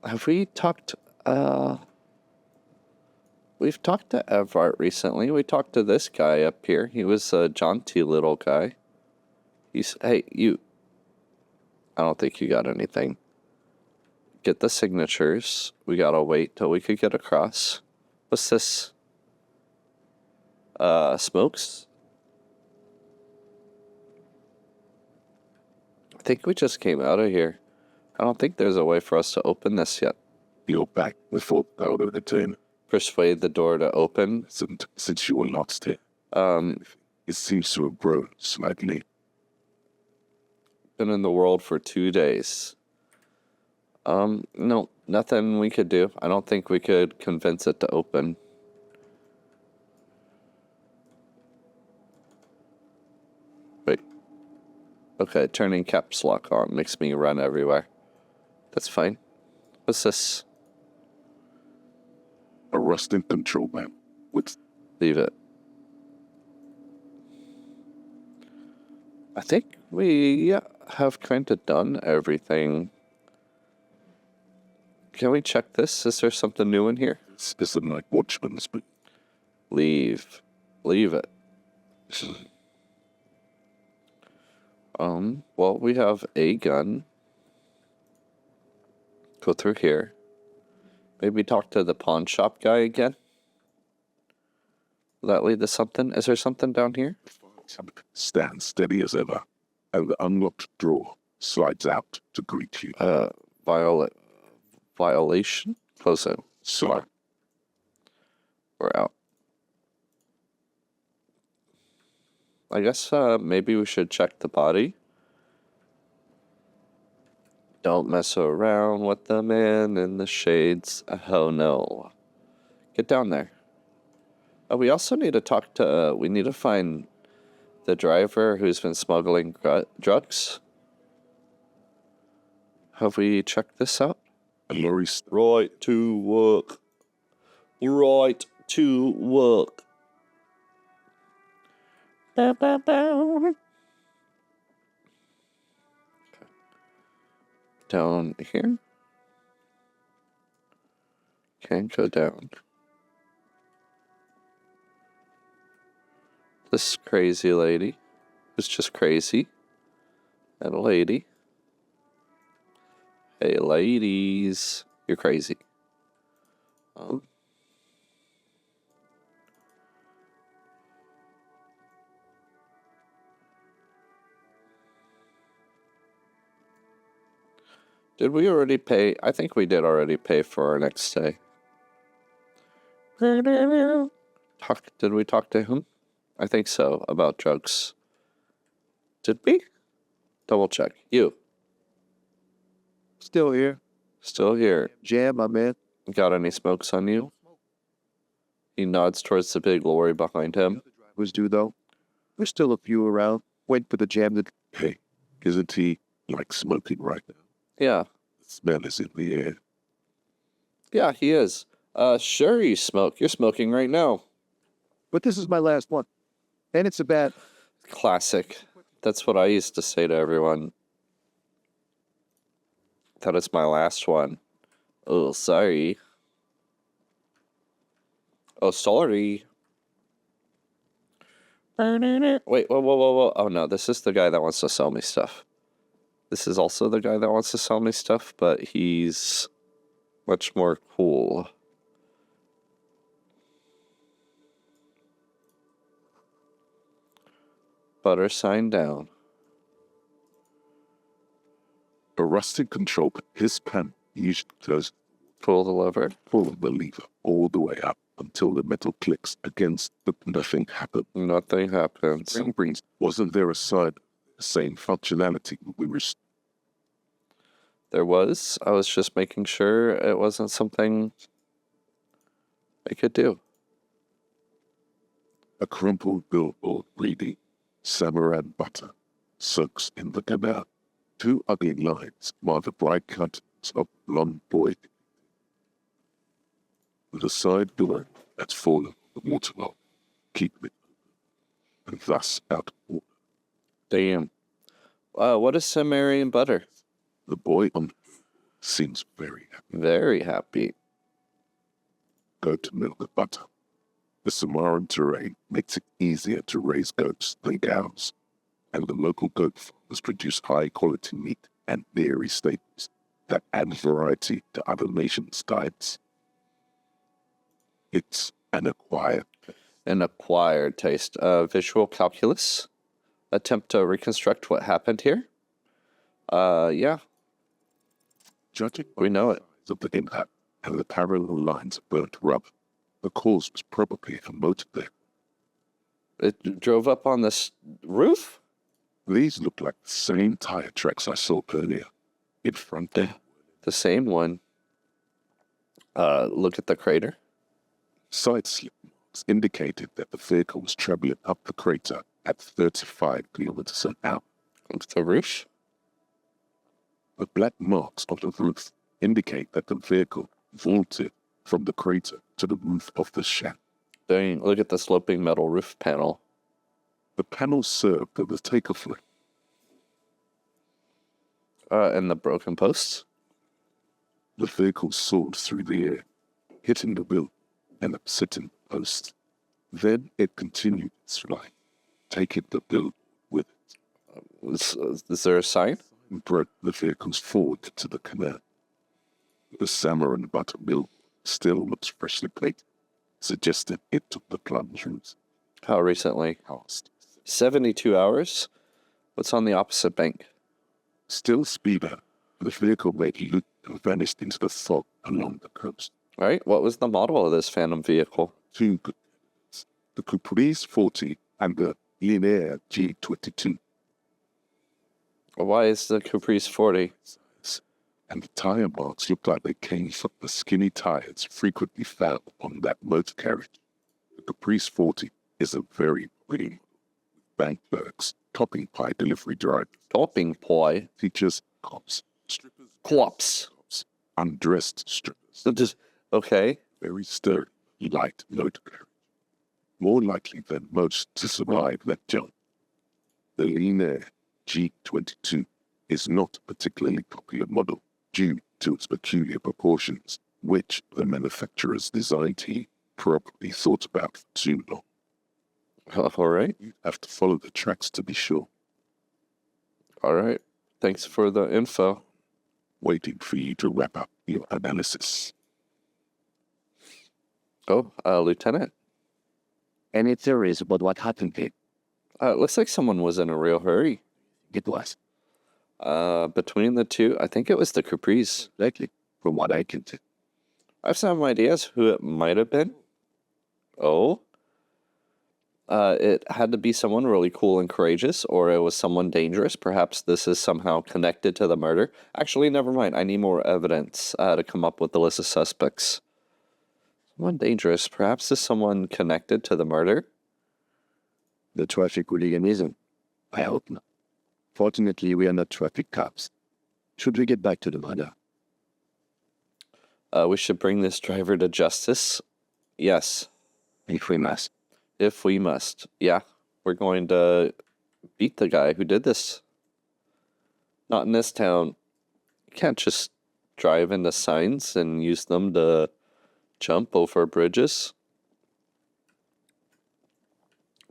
Have we talked, we've talked to Evart recently. We talked to this guy up here. He was a jaunty little guy. Hey, you, I don't think you got anything. Get the signatures. We gotta wait till we could get across. What's this? Smokes? I think we just came out of here. I don't think there's a way for us to open this yet. You're back before out of the turn. Persuade the door to open. Since you were lost here, it seems to have grown slightly. Been in the world for 2 days. No, nothing we could do. I don't think we could convince it to open. Wait. Okay, turning caps lock on makes me run everywhere. That's fine. What's this? A rusting control map. Leave it. I think we have kind of done everything. Can we check this? Is there something new in here? This isn't like Watchman's, but... Leave it. Well, we have a gun. Go through here. Maybe talk to the pawn shop guy again. Will that lead to something? Is there something down here? Stand steady as ever, and the unlocked drawer slides out to greet you. Violation? Close it. So, We're out. I guess maybe we should check the body. Don't mess around with the man in the shades. Oh no. Get down there. We also need to talk to, we need to find the driver who's been smuggling drugs. Have we checked this out? a lorry's Right to work. Right to work. Bow, bow, bow. Down here. Can't go down. This crazy lady is just crazy. And a lady. Hey, ladies. You're crazy. Did we already pay? I think we did already pay for our next stay. Did we talk to him? I think so, about drugs. Did we? Double check. You. Still here. Still here. Jam, my man. Got any smokes on you? He nods towards the big lorry behind him. Was due, though. There's still a few around. Wait for the jam to... Hey, isn't he like smoking right now? Yeah. The smell is in the air. Yeah, he is. Sure you smoke. You're smoking right now. But this is my last one. And it's a bad... Classic. That's what I used to say to everyone. That is my last one. Oh, sorry. Oh, sorry. Wait, whoa. Oh, no, this is the guy that wants to sell me stuff. This is also the guy that wants to sell me stuff, but he's much more cool. Butter sign down. A rusted control, his pen usually does Pull the lever. pull the lever all the way up until the metal clicks against, but nothing happened. Nothing happens. Spring brings, wasn't there a side, the same functionality we were... There was. I was just making sure it wasn't something I could do. A crumpled billboard reading, Samurai butter, soaks in the canal. 2 ugly lines mark the bright countenance of blonde boy. With a side door that's fallen the waterlock, keep it open, and thus out of order. Damn. What is Sumerian butter? The boy on Seems very happy. Very happy. Go to milk the butter. The Samoan terrain makes it easier to raise goats than cows, and the local goat farmers produce high-quality meat and dairy staples that add variety to other nations' diets. It's an acquired An acquired taste. Visual calculus. Attempt to reconstruct what happened here. Yeah, judging we know it. of the impact and the parallel lines of burnt rubber. The cause was probably a motor vehicle. It drove up on this roof? These look like the same tire tracks I saw earlier. In front there. The same one. Look at the crater. Side slip marks indicated that the vehicle was traveling up the crater at 35 kilometers an hour. The roof? The black marks on the roof indicate that the vehicle vaulted from the crater to the roof of the shack. Dang, look at the sloping metal roof panel. The panel served as a takeoff lane. And the broken posts? The vehicle soared through the air, hitting the wheel and upsetting the post. Then it continued its flight, taking the wheel with it. Is there a sign? And broke the vehicles forward to the canal. The salmon and butter mill still looks freshly plated, suggesting it took the plunge route. How recently? Past. 72 hours? What's on the opposite bank? Still speeder, the vehicle made loop and vanished into the fog along the coast. Right? What was the model of this phantom vehicle? Two good candidates, the Caprice 40 and the Linear G22. Why is the Caprice 40? And the tire marks look like they came from the skinny tires frequently found on that motor carriage. The Caprice 40 is a very pretty bank clerks, topping pie delivery driver. Topping pie? Features cops, strippers, Cops. undressed strippers. Okay. Very sturdy, light motor carriage. More likely than most to survive that jump. The Linear G22 is not a particularly popular model due to its peculiar proportions, which the manufacturer's design team probably thought about for too long. All right. You have to follow the tracks to be sure. All right. Thanks for the info. Waiting for you to wrap up your analysis. Oh, Lieutenant. Any theories about what happened here? Looks like someone was in a real hurry. It was Between the two, I think it was the Caprice. likely, from what I can tell. I have some ideas who it might have been. Oh? It had to be someone really cool and courageous, or it was someone dangerous. Perhaps this is somehow connected to the murder. Actually, never mind. I need more evidence to come up with the list of suspects. Someone dangerous. Perhaps this is someone connected to the murder. The traffic hooliganism? I hope not. Fortunately, we are not traffic cops. Should we get back to the murder? We should bring this driver to justice. Yes, If we must. if we must. Yeah, we're going to beat the guy who did this. Not in this town. You can't just drive into signs and use them to jump over bridges.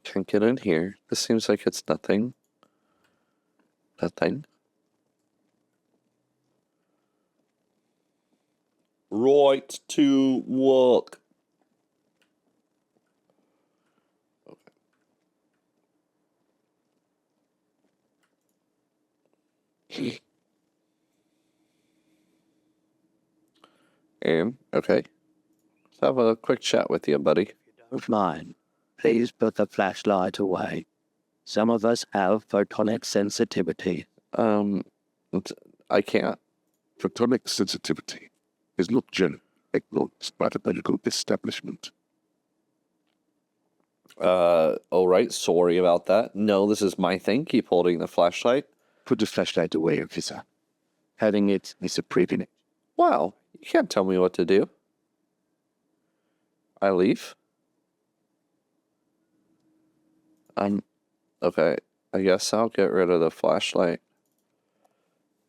Can't get in here. This seems like it's nothing. Nothing. Right to work. Okay. Okay. Let's have a quick chat with you, buddy. Don't mind. Please put the flashlight away. Some of us have photonic sensitivity. I can't. Photonic sensitivity is not generally acknowledged by the medical establishment. All right. Sorry about that. No, this is my thing. Keep holding the flashlight. Put the flashlight away, officer. Having it is a privilege. Wow. You can't tell me what to do. I leave? Okay. I guess I'll get rid of the flashlight.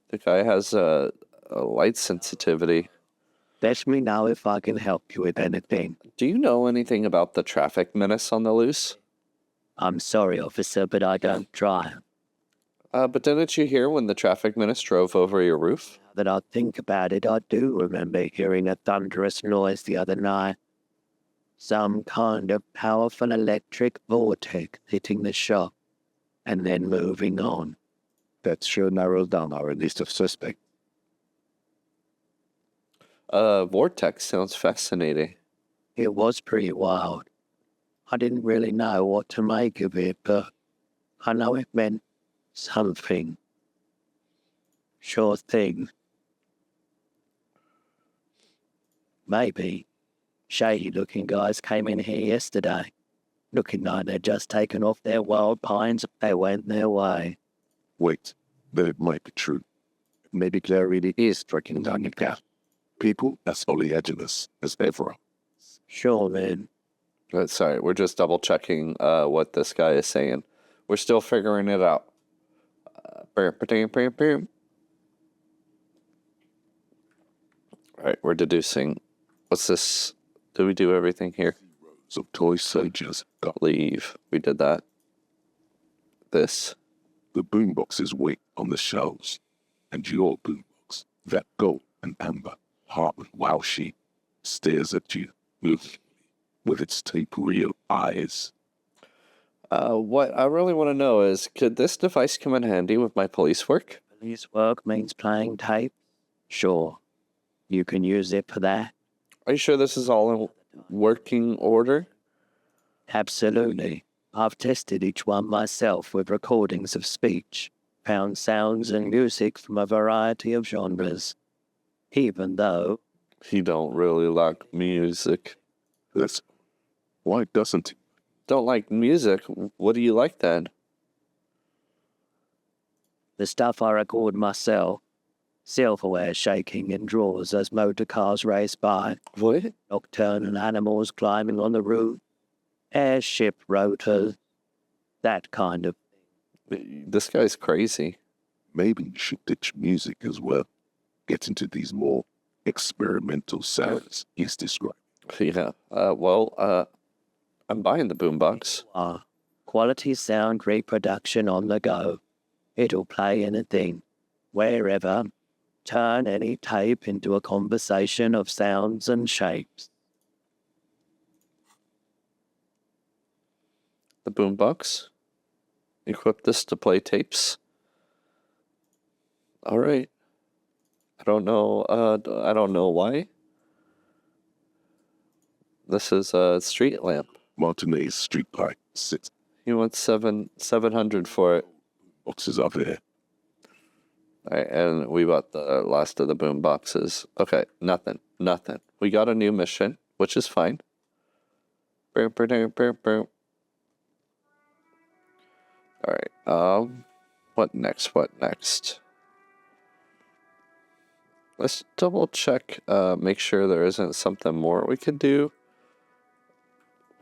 The guy has a light sensitivity. Let me know if I can help you with anything. Do you know anything about the traffic menace on the loose? I'm sorry, officer, but I don't drive. But didn't you hear when the traffic menace drove over your roof? Now that I think about it, I do remember hearing a thunderous noise the other night. Some kind of powerful electric vortex hitting the shop and then moving on. That sure narrows down our list of suspects. Vortex sounds fascinating. It was pretty wild. I didn't really know what to make of it, but I know it meant something. Sure thing. Maybe. Shady-looking guys came in here yesterday, looking like they'd just taken off their wild pines if they went their way. Wait, then it might be true. Maybe Claire really is tracking down your cat. People as oleaginous as ever. Sure, man. Sorry, we're just double checking what this guy is saying. We're still figuring it out. Alright, we're deducing. What's this? Did we do everything here? So toy soldiers got Leave. We did that. This. the boomboxes wait on the shelves. And your boombox, that gold and amber Hartman wow sheet, stares at you moodily with its tape-reel eyes. What I really want to know is, could this device come in handy with my police work? Police work means playing tape? Sure. You can use it for that. Are you sure this is all in working order? Absolutely. I've tested each one myself with recordings of speech, found sounds and music from a variety of genres. Even though... He don't really like music. That's why doesn't he? Don't like music? What do you like then? The stuff I record myself. Silverware shaking in drawers as motor cars race by. What? Nocturnal animals climbing on the roof. Airship rotors. That kind of... This guy's crazy. Maybe you should ditch music as well. Get into these more experimental sounds he's described. Yeah. I'm buying the boombox. Quality sound reproduction on the go. It'll play anything, wherever. Turn any tape into a conversation of sounds and shapes. The boombox. Equip this to play tapes. All right. I don't know why. This is a street lamp. Martinez street light sits. He wants 700 for it. Boxes are there. All right, and we bought the last of the boom boxes. Okay, nothing. We got a new mission, which is fine. All right. What next? Let's double check. Make sure there isn't something more we could do.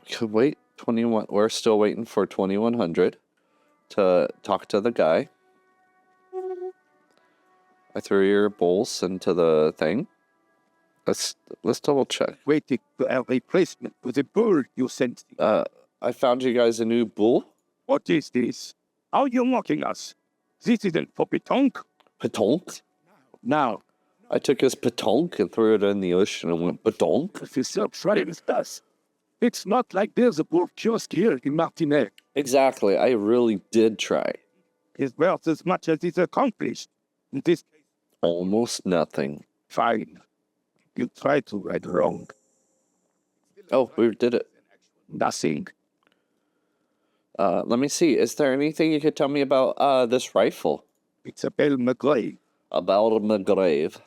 We could wait 21. We're still waiting for 2100 to talk to the guy. I threw your bowls into the thing. Let's double check. Waiting for a replacement for the bull you sent. I found you guys a new bull. What is this? Are you mocking us? This isn't for petanque. Petanque? Now, I took his petanque and threw it in the ocean and went petanque. if you self-try with us, it's not like there's a bull kiosk here in Martinez. Exactly. I really did try. It's worth as much as it's accomplished. In this case, Almost nothing. fine. You try to right wrong. Oh, we did it. Nothing. Let me see. Is there anything you could tell me about this rifle? It's a Bell McGray. About McGrave.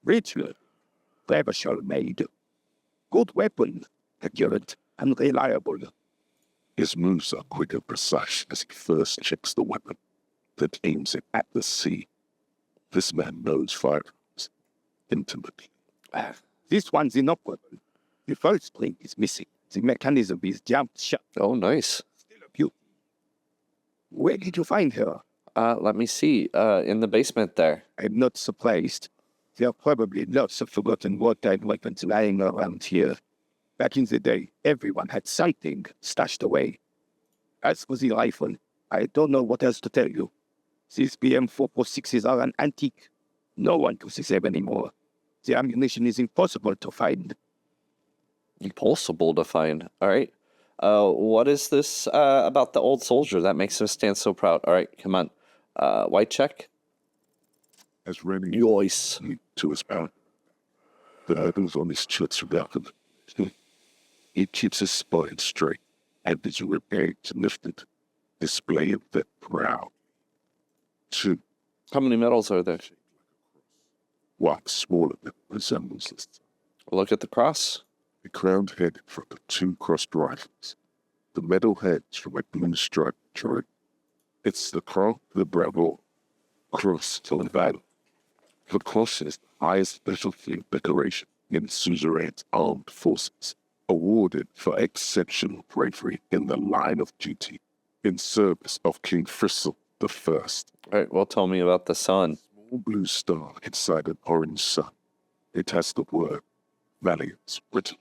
Ritual. Clever made. Good weapon. Accurate and reliable. His moves are quick and precise as he first checks the weapon, then aims it at the sea. This man knows firearms intimately. This one's inoperable. The first spring is missing. The mechanism is jammed shut. Oh, nice. Still a beauty. Where did you find her? Let me see. In the basement there. I'm not surprised. There are probably lots of forgotten wartime weapons lying around here. Back in the day, everyone had something stashed away. As for the rifle, I don't know what else to tell you. These BM446s are an antique. No one uses them anymore. The ammunition is impossible to find. Impossible to find. All right. What is this about the old soldier that makes him stand so proud? All right, come on. White check. As Rennie Yoice. to his mouth, the medals on his chest are down. He keeps his spine straight and is prepared to lift it, display of that proud. 2. How many medals are there? One smaller than resembles this. Look at the cross. A crowned head in front of 2 crossed rifles. The metal heads from a blue stripe joint. It's the cross of the Bravo, cross to the battle. The cross is the highest special field decoration in Suzerain's armed forces, awarded for exceptional bravery in the line of duty in service of King Frizzle the First. All right, well, tell me about the sun. Small blue star inside an orange sun. It has the word Valiance written.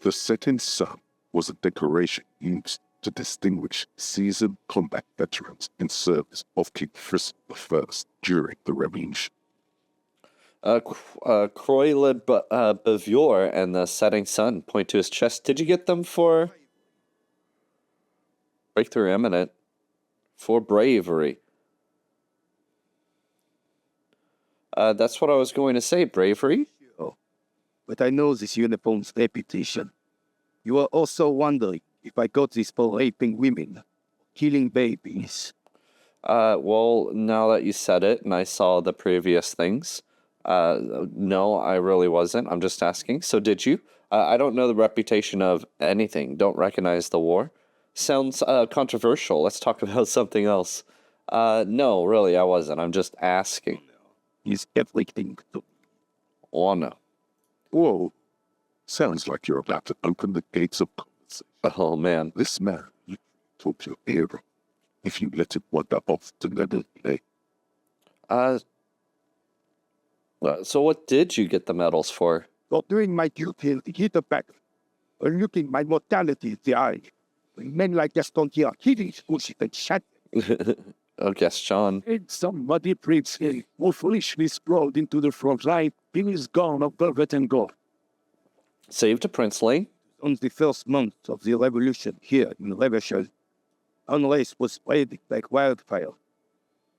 The setting sun was a decoration used to distinguish seasoned combat veterans in service of King Frizzle the First during the Revolution. Croix le Bavure and the setting sun point to his chest. Did you get them for breakthrough imminent? For bravery. That's what I was going to say, bravery. But I know this uniform's reputation. You are also wondering if I got this for raping women, killing babies. Well, now that you said it and I saw the previous things, no, I really wasn't. I'm just asking. So did you? I don't know the reputation of anything. Don't recognize the war. Sounds controversial. Let's talk about something else. No, really, I wasn't. I'm just asking. Is everything to... Oh, no. Whoa, sounds like you're about to open the gates of conversation. Oh, man. This man, you took your hero. If you let it wander off to another day. So what did you get the medals for? For doing my duty in the heat of battle, or looking my mortality in the eye, when men like Gaston here are killing bullshit and shit. Oh, Gaston. And somebody breaks in, more foolishly sprawled into the front line, in his gown of velvet and gold. Saved a princely. On the first month of the revolution here in Revachol, unrest was spreading like wildfire.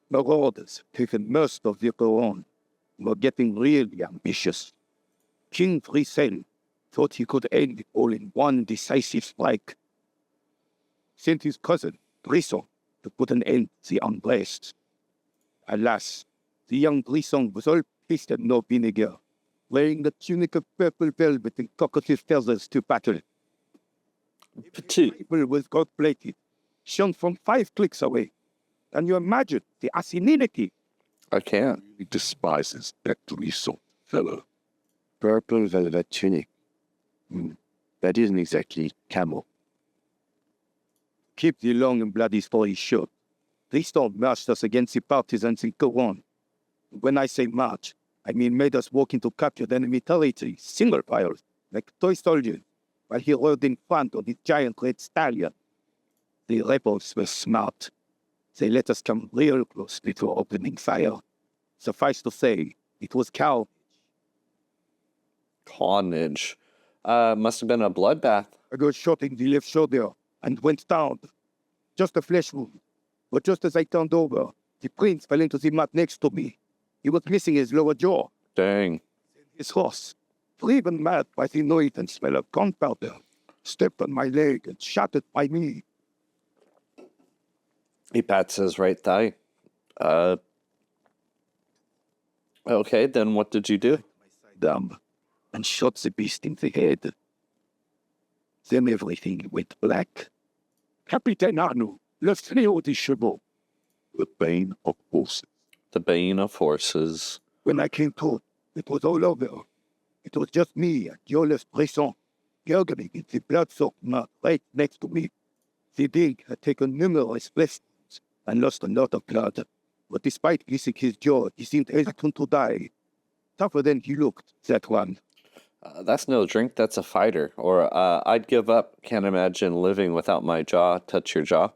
Marauders, taking most of the Quran, were getting really ambitious. King Frizzle thought he could end it all in one decisive strike. Sent his cousin, Brisson, to put an end to the unrest. Alas, the young Brisson was all pissed and no vinegar, wearing the tunic of purple velvet and cockatoo feathers to battle. Petit. People was gold-plated, shone from 5 clicks away. Can you imagine the asinity? I can't. He despises that Brisson fellow. Purple velvet tunic. That isn't exactly camel. Keep the long and bloody story short. Brisson marched us against the partisans in Coron. When I say march, I mean made us walk into captured enemy territory, single file, like toy soldiers, while he rode in front on his giant red stallion. The rebels were smart. They let us come real close before opening fire. Suffice to say, it was Carnage. Must have been a bloodbath. I got shot in the left shoulder and went down. Just a flesh wound. But just as I turned over, the prince fell into the mud next to me. He was missing his lower jaw. Dang. His horse, driven mad by the noise and smell of gunpowder, stepped on my leg and shot at my knee. He pats his right thigh. Okay, then what did you do? Down and shot the beast in the head. Then everything went black. Capitaine Arnoux, le fléau des chevaux. The bane of horses. The bane of horses. When I came to, it was all over. It was just me and Jolles Brisson, gurgling in the blood-soaked mud right next to me. The dig had taken numerous flesh wounds and lost a lot of blood. But despite losing his jaw, he seemed hesitant to die. Tougher than he looked, that one. That's no drink, that's a fighter. Or, I'd give up. Can't imagine living without my jaw. Touch your jaw.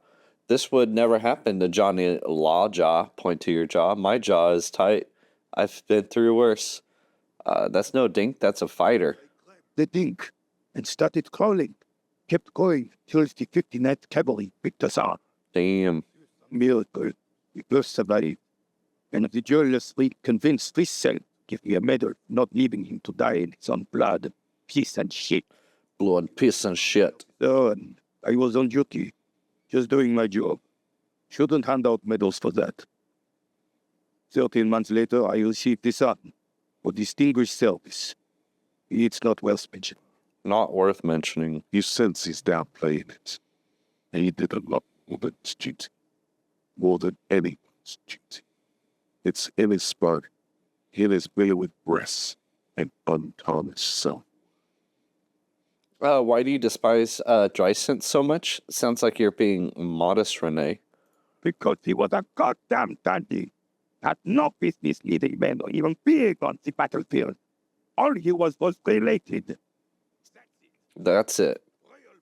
This would never happen to Johnny Law Jaw. Point to your jaw. My jaw is tight. I've been through worse. That's no dink, that's a fighter. The dink, and started crawling. Kept going till the 59th Cavalry picked us up. Damn. Miracle. We both survived. And the joylessly convinced this cell give me a medal, not leaving him to die in his own blood, piss and shit. Blood, piss, and shit. And I was on duty, just doing my job. Shouldn't hand out medals for that. 13 months later, I received this honor for distinguished service. It's not well mentioned. Not worth mentioning. You sense he's downplaying it. And he did a lot more than his duty. More than anyone's duty. It's in his spine, in his belly with breasts and untarnished soul. Why do you despise Drycent so much? Sounds like you're being modest, Renee. Because he was a goddamn dandy. Had no business leading men or even being on the battlefield. All he was related. That's it.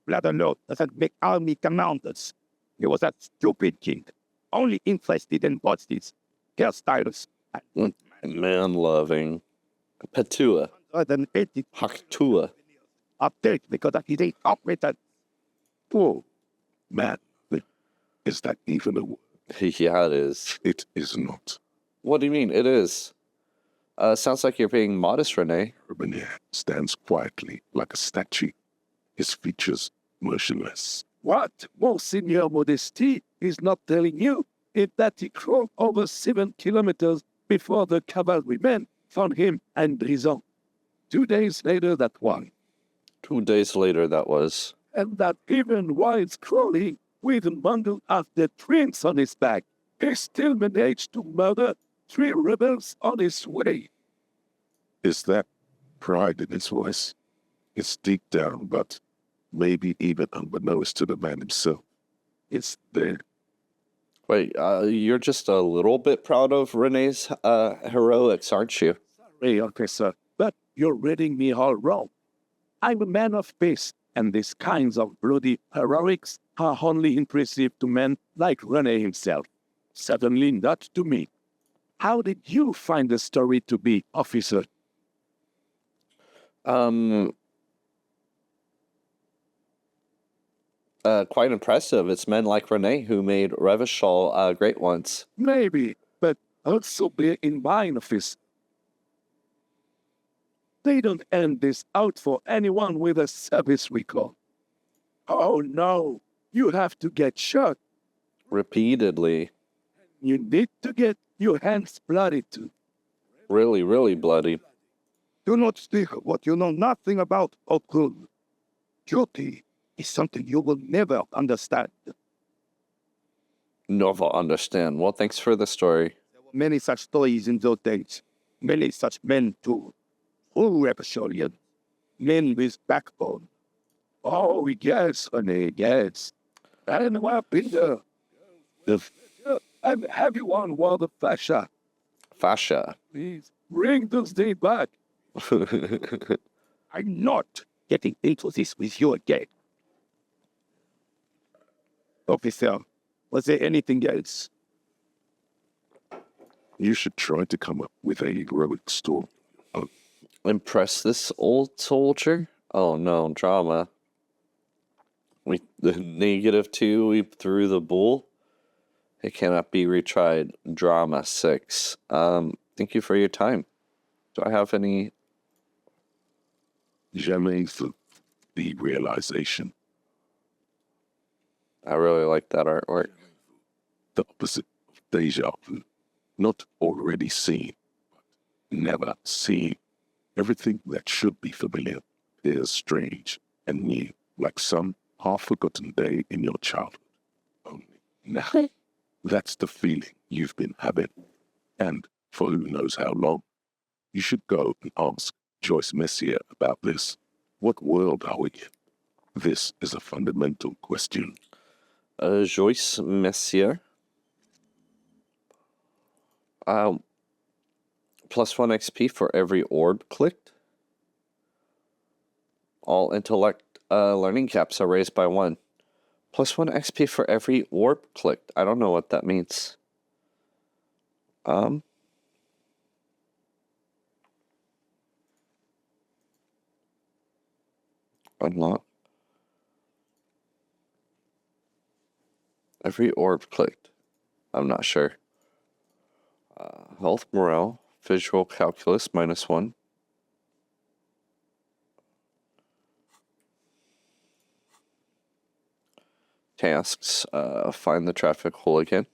Blood alone doesn't make army commanders. He was a stupid king, only interested in bosses, hairstyles, and Man-loving. Patua. 180 Haktua. update because of his operator. Oh, man, is that even a word? Yeah, it is. It is not. What do you mean? It is. Sounds like you're being modest, Renee. Urban stands quietly like a statue, his features motionless. What Monsignor Modesty is not telling you is that he crawled over 7 kilometers before the cavalrymen found him and Drison. 2 days later, that one. 2 days later, that was. And that even while crawling with a bundle of dead prints on his back, he still managed to murder 3 rebels on his way. Is that pride in his voice? It's deep down, but maybe even unbeknownst to the man himself. It's there. Wait, you're just a little bit proud of Renee's heroics, aren't you? Sorry, officer, but you're reading me all wrong. I'm a man of peace, and these kinds of bloody heroics are only impressive to men like Rene himself. Certainly not to me. How did you find the story to be, officer? Quite impressive. It's men like Renee who made Revachol great ones. Maybe, but also bear in mind, officer. They don't end this out for anyone with a service record. Oh no, you have to get shot. Repeatedly. You need to get your hands bloody too. Really, really bloody. Do not speak of what you know nothing about, Okul. Duty is something you will never understand. Never understand. Well, thanks for the story. There were many such stories in those days. Many such men too. Full repertorian. Men with backbone. Oh, yes, honey, yes. And what been there? Have you on war the fascia? Fascia. Please, bring this day back. I'm not getting into this with you again. Officer, was there anything else? You should try to come up with a heroic story. Impress this old soldier? Oh no, drama. The -2, we threw the bull. It cannot be retried. Drama 6. Thank you for your time. Do I have any? Jamais the realization, I really like that artwork. the opposite of deja vu. Not already seen, but never seen. Everything that should be familiar is strange and new, like some half-forgotten day in your childhood. Only now. That's the feeling you've been having. And for who knows how long, you should go and ask Joyce Messier about this. What world are we in? This is a fundamental question. Joyce Messier? Plus 1 XP for every orb clicked. All intellect learning caps are raised by 1. Plus 1 XP for every orb clicked. I don't know what that means. Unlock. Every orb clicked. I'm not sure. Health, morale, visual calculus, -1. Tasks, find the traffic hooligan.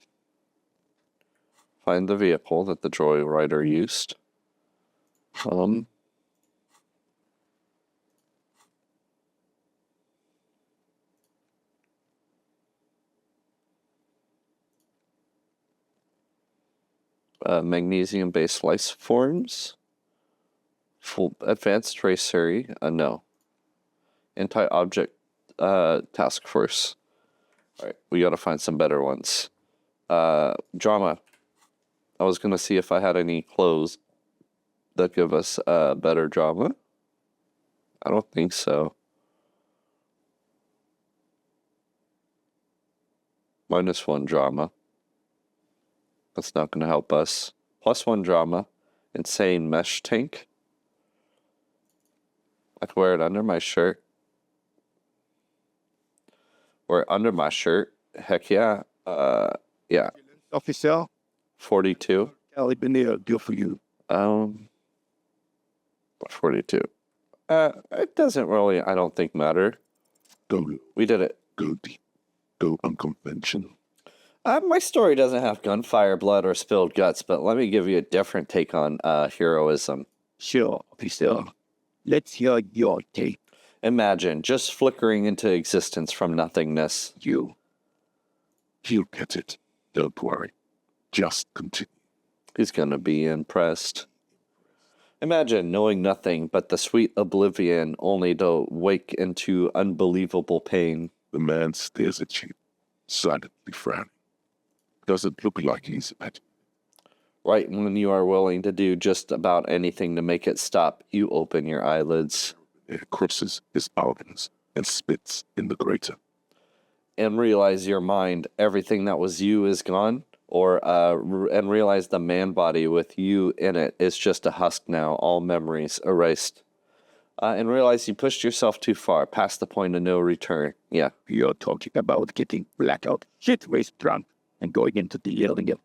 Find the vehicle that the joyrider used. Magnesium-based life forms. Full advanced race theory. No. Anti-object task force. All right, we got to find some better ones. Drama. I was going to see if I had any clothes that give us better drama. I don't think so. -1 drama. That's not going to help us. +1 drama. Insane mesh tank. I can wear it under my shirt. Wear it under my shirt. Heck yeah. Yeah. Officer, 42. Carabinier, good for you. 42. It doesn't really, I don't think, matter. Go low, We did it. go deep, go unconventional. My story doesn't have gunfire, blood, or spilled guts, but let me give you a different take on heroism. Sure, officer. Let's hear your take. Imagine just flickering into existence from nothingness. He'll get it. Don't worry. Just continue. He's gonna be impressed. Imagine knowing nothing but the sweet oblivion only to wake into unbelievable pain. The man stares at you, silently frowning. Doesn't look like he's at you. Right when you are willing to do just about anything to make it stop, you open your eyelids. It crosses his organs and spits in the crater. And realize your mind, everything that was you is gone, and realize the man body with you in it is just a husk now, all memories erased. And realize you pushed yourself too far, past the point of no return. Yeah. You're talking about getting blackout, shit-faced drunk, and going into delirium,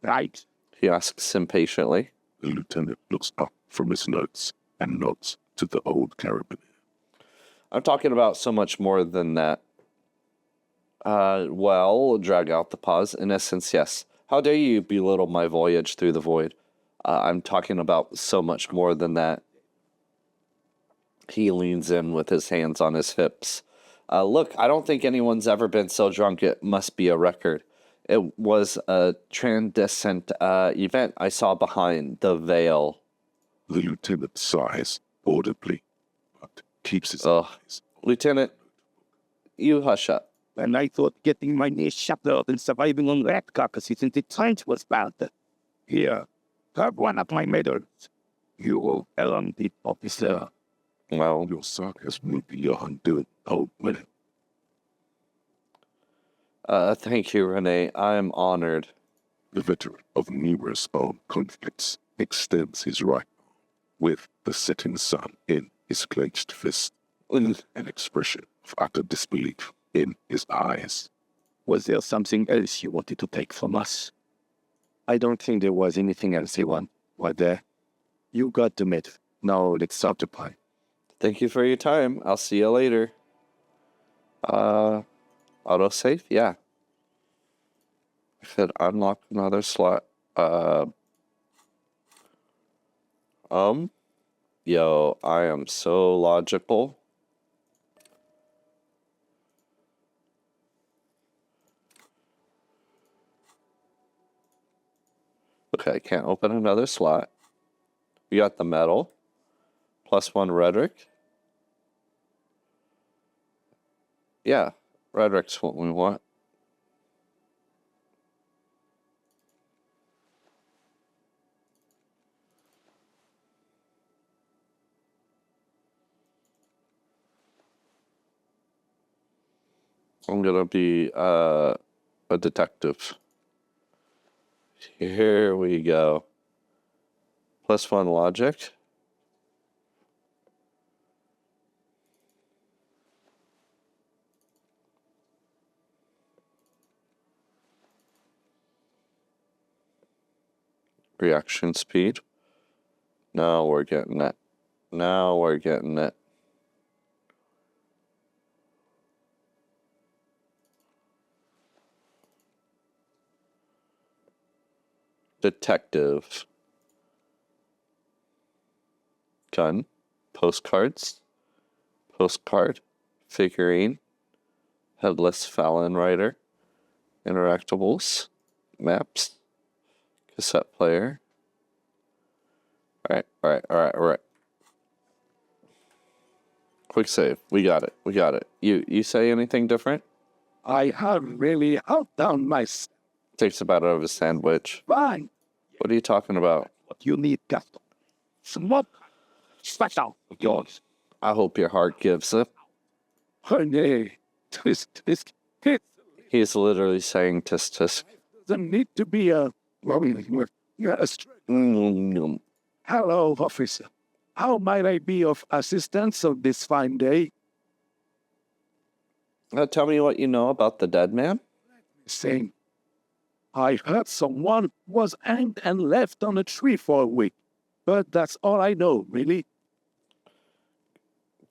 right? He asks impatiently. The lieutenant looks up from his notes and nods to the old carabiner. I'm talking about so much more than that. Well, drag out the pause. In essence, yes. How dare you belittle my voyage through the void? I'm talking about so much more than that. He leans in with his hands on his hips. Look, I don't think anyone's ever been so drunk it must be a record. It was a transcendent event I saw behind the veil. The lieutenant sighs audibly, but keeps his Ugh. eyes. Lieutenant, you hush up. And I thought getting my knee shattered and surviving on rat carcasses in the trench was bad. Here, have one of my medals. You will earn it, officer. Well, Your sarcasm will be your undoing, old man. thank you, Renee. I'm honored. The veteran of numerous armed conflicts extends his right arm with the setting sun in his clenched fist, an expression of utter disbelief in his eyes. Was there something else you wanted to take from us? I don't think there was anything else you want. Was there? You got the myth. Now let's occupy. Thank you for your time. I'll see you later. Autosave? Yeah. I could unlock another slot. Yo, I am so logical. Okay, I can't open another slot. We got the metal. +1 rhetoric. Yeah, rhetoric's what we want. I'm gonna be a detective. Here we go. +1 logic. Reaction speed. Now we're getting it. Now we're getting it. Detective. Gun. Postcards. Postcard. Figurine. Headless Fallon Rider. Interactables. Maps. Cassette player. Alright. Quick save. We got it. You say anything different? I have really outdone myself. Takes a bite out of a sandwich. Fine. What are you talking about? What you need, Gaston. Smoke. Special of yours. I hope your heart gives up. Honey, this He's literally saying tisk tisk. doesn't need to be a Hello, officer. How might I be of assistance on this fine day? Tell me what you know about the dead man. Saying, I heard someone was hanged and left on a tree for a week. But that's all I know, really.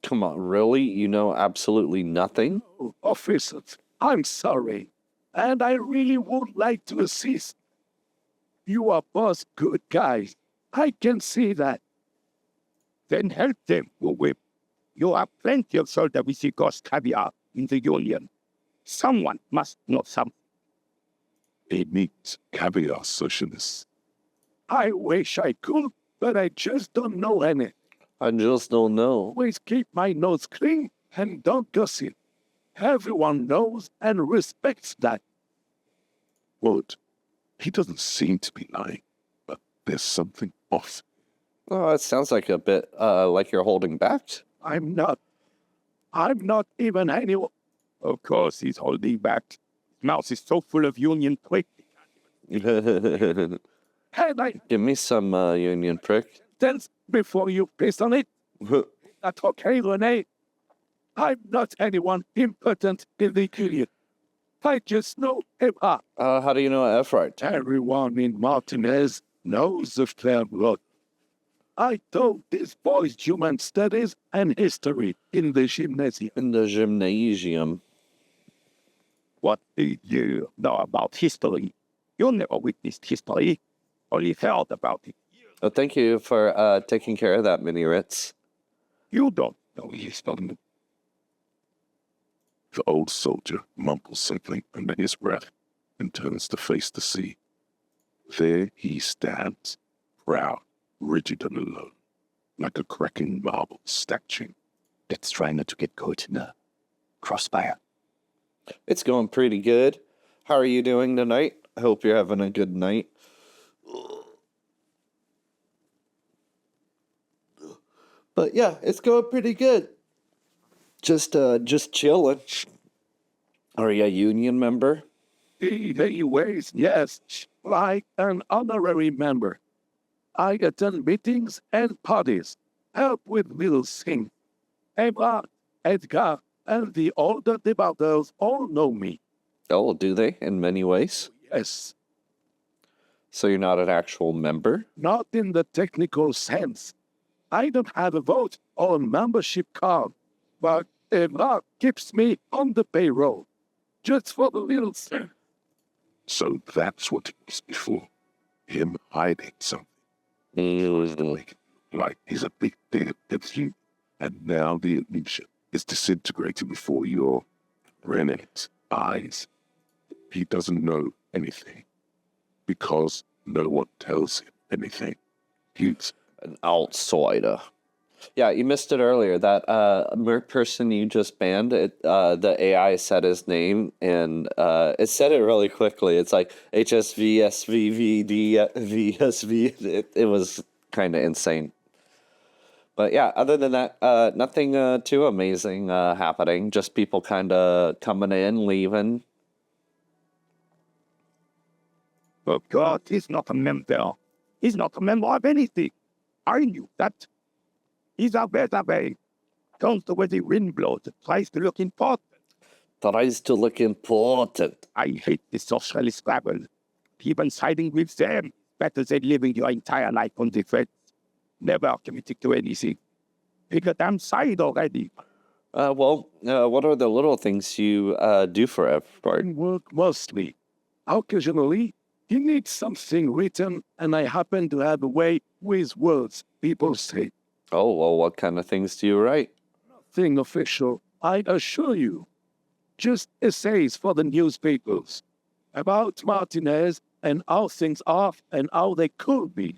Come on, really? You know absolutely nothing? Oh, officers, I'm sorry. And I really would like to assist. You are both good guys. I can see that. Then help them, Whip. You have plenty of Soldavisicos caviar in the Union. Someone must know something. It needs caviar, socialists. I wish I could, but I just don't know any. I just don't know. Always keep my nose clean and don't gossip. Everyone knows and respects that. Wood, he doesn't seem to be lying, but there's something off. Oh, it sounds like a bit like you're holding back. I'm not even anyone. Of course he's holding back. His mouth is so full of Union prick. Give me some Union prick. Dance before you piss on it. That's okay, Rene. I'm not anyone important in the Union. I just know hip-hop. How do you know Efrart? Everyone in Martinez knows the fair blood. I taught these boys human studies and history in the gymnasium. In the gymnasium. What do you know about history? You never witnessed history, only heard about it. Thank you for taking care of that, Mini Ritz. You don't know history. The old soldier mumbles something under his breath and turns to face the sea. There he stands, proud, rigid and alone, like a cracking marble statue. Let's try not to get caught in the crossfire. It's going pretty good. How are you doing tonight? I hope you're having a good night. But yeah, it's going pretty good. Just chilling. Are you a union member? Anyways, yes, like an honorary member. I attend meetings and parties, help with little things. Emma, Edgar, and the older debaters all know me. Oh, do they? In many ways? Yes, So you're not an actual member? not in the technical sense. I don't have a vote or a membership card, but Emma keeps me on the payroll, just for the little thing. So that's what it was before. Him hiding something. Like he's a big thing of you. And now the illusion is disintegrating before your Rene's eyes. He doesn't know anything because no one tells him anything. He's An outsider. Yeah, you missed it earlier. That person you just banned, the AI said his name, and it said it really quickly. It's like HSVSVVDVSV. It was kind of insane. But yeah, other than that, nothing too amazing happening. Just people kind of coming in, leaving. But God, he's not a member. He's not a member of anything. I knew that. He's a better. Comes the way the wind blows, tries to look important. Tries to look important. I hate the socialist rabble. Even siding with them better than living your entire life on the fence. Never committing to anything. Pick a damn side already. Well, what are the little things you do for everybody? Work mostly. Occasionally, he needs something written, and I happen to have a way with words, people say. Oh, well, what kind of things do you write? Nothing official, I assure you. Just essays for the newspapers. About Martinez and how things are and how they could be.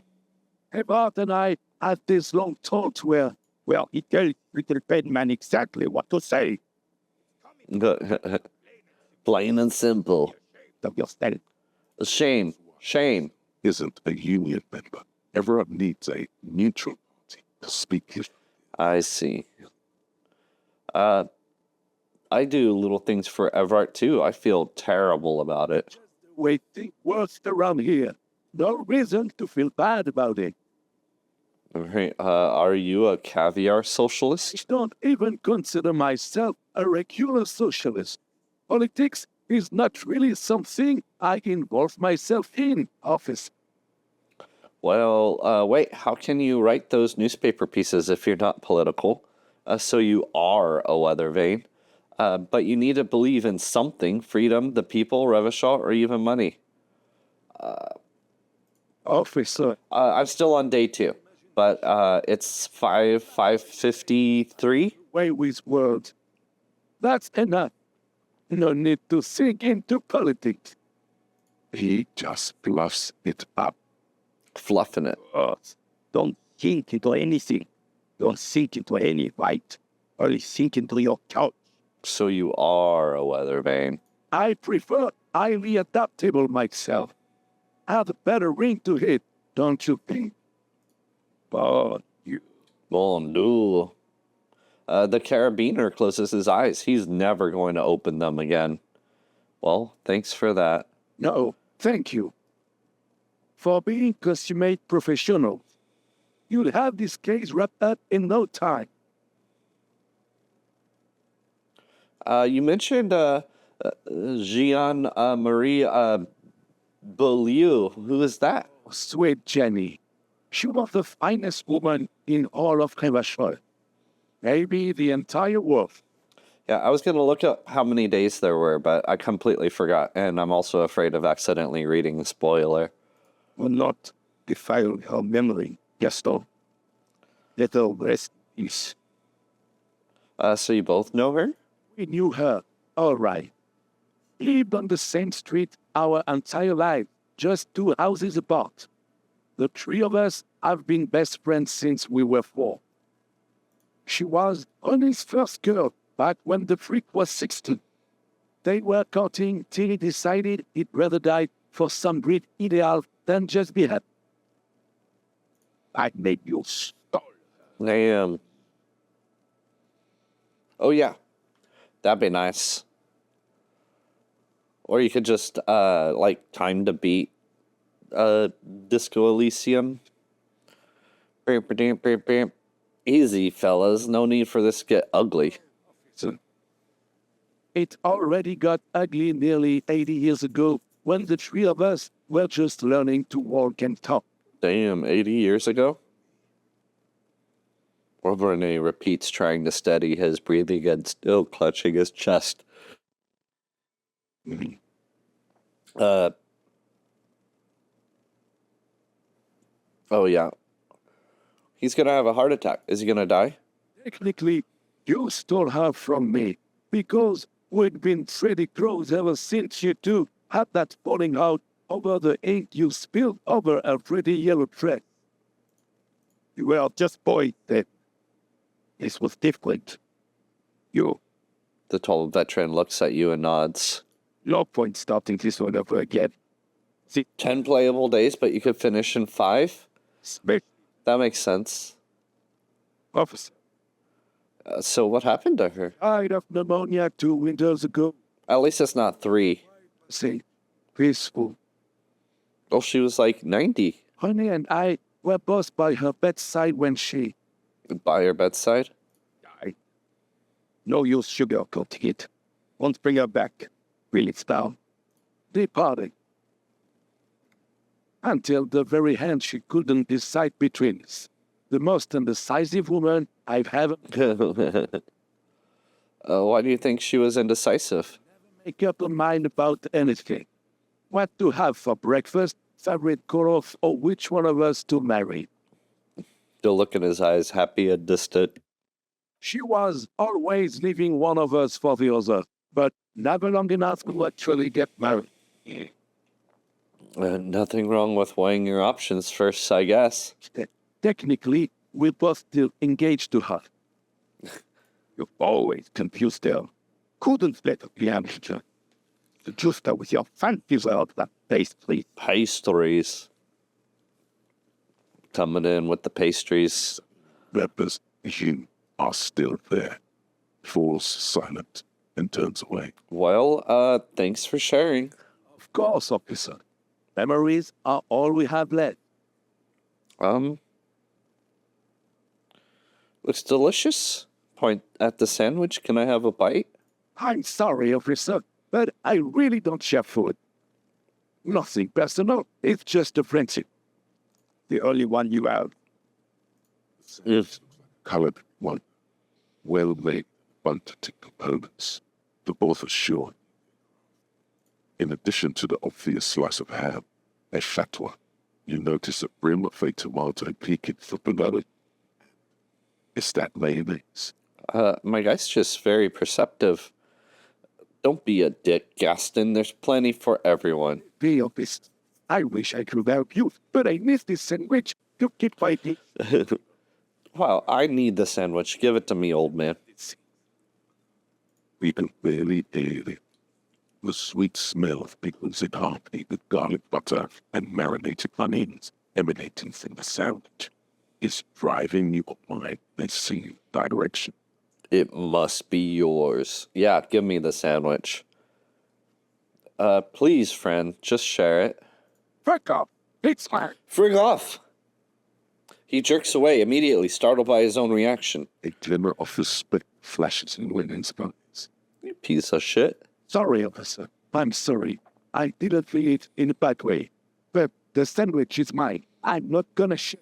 Ebert and I had this long talk where, well, he tells little penman exactly what to say. Plain and simple. Of yourself. Shane. Isn't a union member. Everett needs a neutral party to speak his. I see. I do little things for Everett too. I feel terrible about it. Way things works around here. No reason to feel bad about it. Right, are you a caviar socialist? I don't even consider myself a regular socialist. Politics is not really something I involve myself in, office. Well, wait, how can you write those newspaper pieces if you're not political? So you are a weather vane. But you need to believe in something, freedom, the people, Revachol, or even money. Officer, I'm still on day 2, but it's 5:53. way with words. That's enough. No need to sink into politics. He just fluffs it up. Fluffing it. Don't sink into anything. Don't sink into any fight. Only sink into your couch. So you are a weather vane. I prefer highly adaptable myself. I have a better ring to hit, don't you think? But you... Bon Dieu. The carabiner closes his eyes. He's never going to open them again. Well, thanks for that. No, thank you. For being consummate professional. You'll have this case wrapped up in no time. You mentioned Jean-Marie Beaulieu. Who is that? Sweet Jenny. She was the finest woman in all of Revachol. Maybe the entire world. Yeah, I was going to look up how many days there were, but I completely forgot, and I'm also afraid of accidentally reading the spoiler. Will not defile her memory, Gaston. Let her rest in peace. So you both know her? We knew her, all right. Lived on the same street our entire life, just 2 houses apart. The 3 of us have been best friends since we were 4. She was Ronnie's first girl back when the freak was 16. They were courting till he decided he'd rather die for some great ideal than just be happy. I made you stall. Oh, yeah. That'd be nice. Or you could just, time to beat Disco Elysium. Easy, fellas. No need for this to get ugly. It already got ugly nearly 80 years ago when the 3 of us were just learning to walk and talk. Damn, 80 years ago? Rene repeats, trying to steady his breathing and still clutching his chest. Oh, yeah. He's gonna have a heart attack. Is he gonna die? Technically, you stole her from me because we'd been pretty close ever since you 2 had that falling out over the ink you spilled over a pretty yellow dress. You were just boys then. This was different. You, The tall veteran looks at you and nods. no point starting this one over again. 10 playable days, but you could finish in 5? Especially That makes sense. Officer, So what happened to her? died of pneumonia 2 winters ago. At least it's not 3. Say, peaceful. Well, she was like 90 Honey and I were both by her bedside when she by her bedside. died. No use sugarcoating it. Won't bring her back. Will it down? Departing. Until the very hand she couldn't decide between us. The most indecisive woman I've ever Why do you think she was indecisive? make up her mind about anything. What to have for breakfast, favorite colors, or which one of us to marry. The look in his eyes, happy and distant. She was always leaving one of us for the other, but never long enough to actually get married. Nothing wrong with weighing your options first, I guess. Technically, we're both still engaged to her. You've always confused her. Couldn't let her be amateur. Just her with your fancies out that face, please. Pastries. Coming in with the pastries. Peppers, you are still there. Falls silent and turns away. Well, thanks for sharing. Of course, officer. Memories are all we have left. Looks delicious. Point at the sandwich. Can I have a bite? I'm sorry, officer, but I really don't share food. Nothing personal. It's just a friendship. The only one you have. Colored one. Well made, abundant components. The both are sure. In addition to the obvious slice of ham, a fat one, you notice a brim of a tomato peeking from below it. Is that mayonnaise? My guy's just very perceptive. Don't be a dick, Gaston. There's plenty for everyone. Be honest. I wish I could help you, but I missed this sandwich to keep fighting. Wow, I need the sandwich. Give it to me, old man. We can barely hear it. The sweet smell of pickles in harmony with garlic butter and marinated onions emanating from the sandwich is driving your mind in the same direction. It must be yours. Yeah, give me the sandwich. Please, friend, just share it. Fuck off. It's mine. Frig off! He jerks away, immediately startled by his own reaction. A glimmer of respect flashes in Wynn's eyes. You piece of shit. Sorry, officer. I'm sorry. I didn't mean it in a bad way. But the sandwich is mine. I'm not gonna share.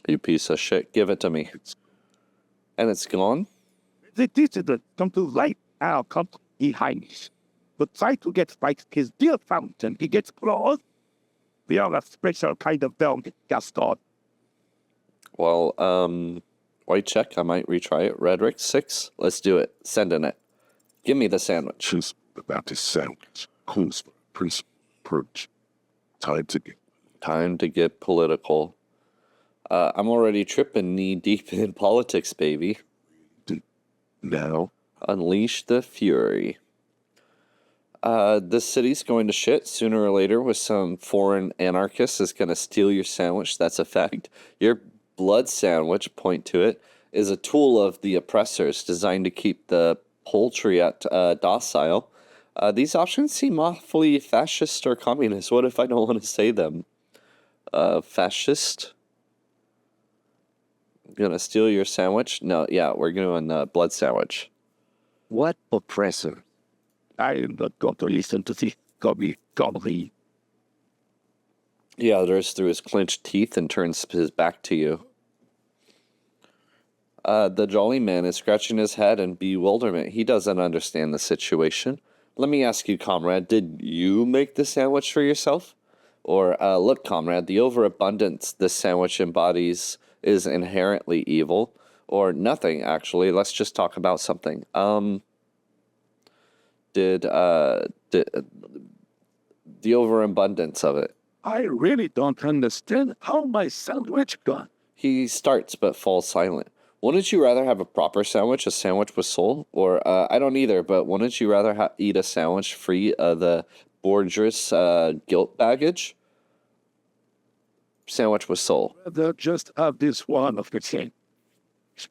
You piece of shit. Give it to me. And it's gone? The dissident come to light our company behind us. But try to get right his dear fountain. He gets close. We are a special kind of dog, Gaston. Well, white check. I might retry it. Redrick, 6. Let's do it. Sending it. Give me the sandwich. Just about his sandwich calls for a principled approach. Time to get political. I'm already tripping knee-deep in politics, baby. Now, Unleash the fury. This city's going to shit sooner or later with some foreign anarchist is going to steal your sandwich. That's a fact. Your blood sandwich, point to it, is a tool of the oppressors designed to keep the poultry at docile. These options seem awfully fascist or communist. What if I don't want to say them? Fascist? Gonna steal your sandwich? No, yeah, we're doing blood sandwich. What oppressor? I am not going to listen to this comedy. He utters through his clenched teeth and turns his back to you. The jolly man is scratching his head in bewilderment. He doesn't understand the situation. Let me ask you, comrade, did you make the sandwich for yourself? Or, look, comrade, the overabundance this sandwich embodies is inherently evil. Or nothing, actually. Let's just talk about something. Did the overabundance of it. I really don't understand how my sandwich got. He starts but falls silent. Wouldn't you rather have a proper sandwich, a sandwich with soul? Or, I don't either, but wouldn't you rather eat a sandwich free of the bourgeois guilt baggage? Sandwich with soul. Rather just have this one of the same.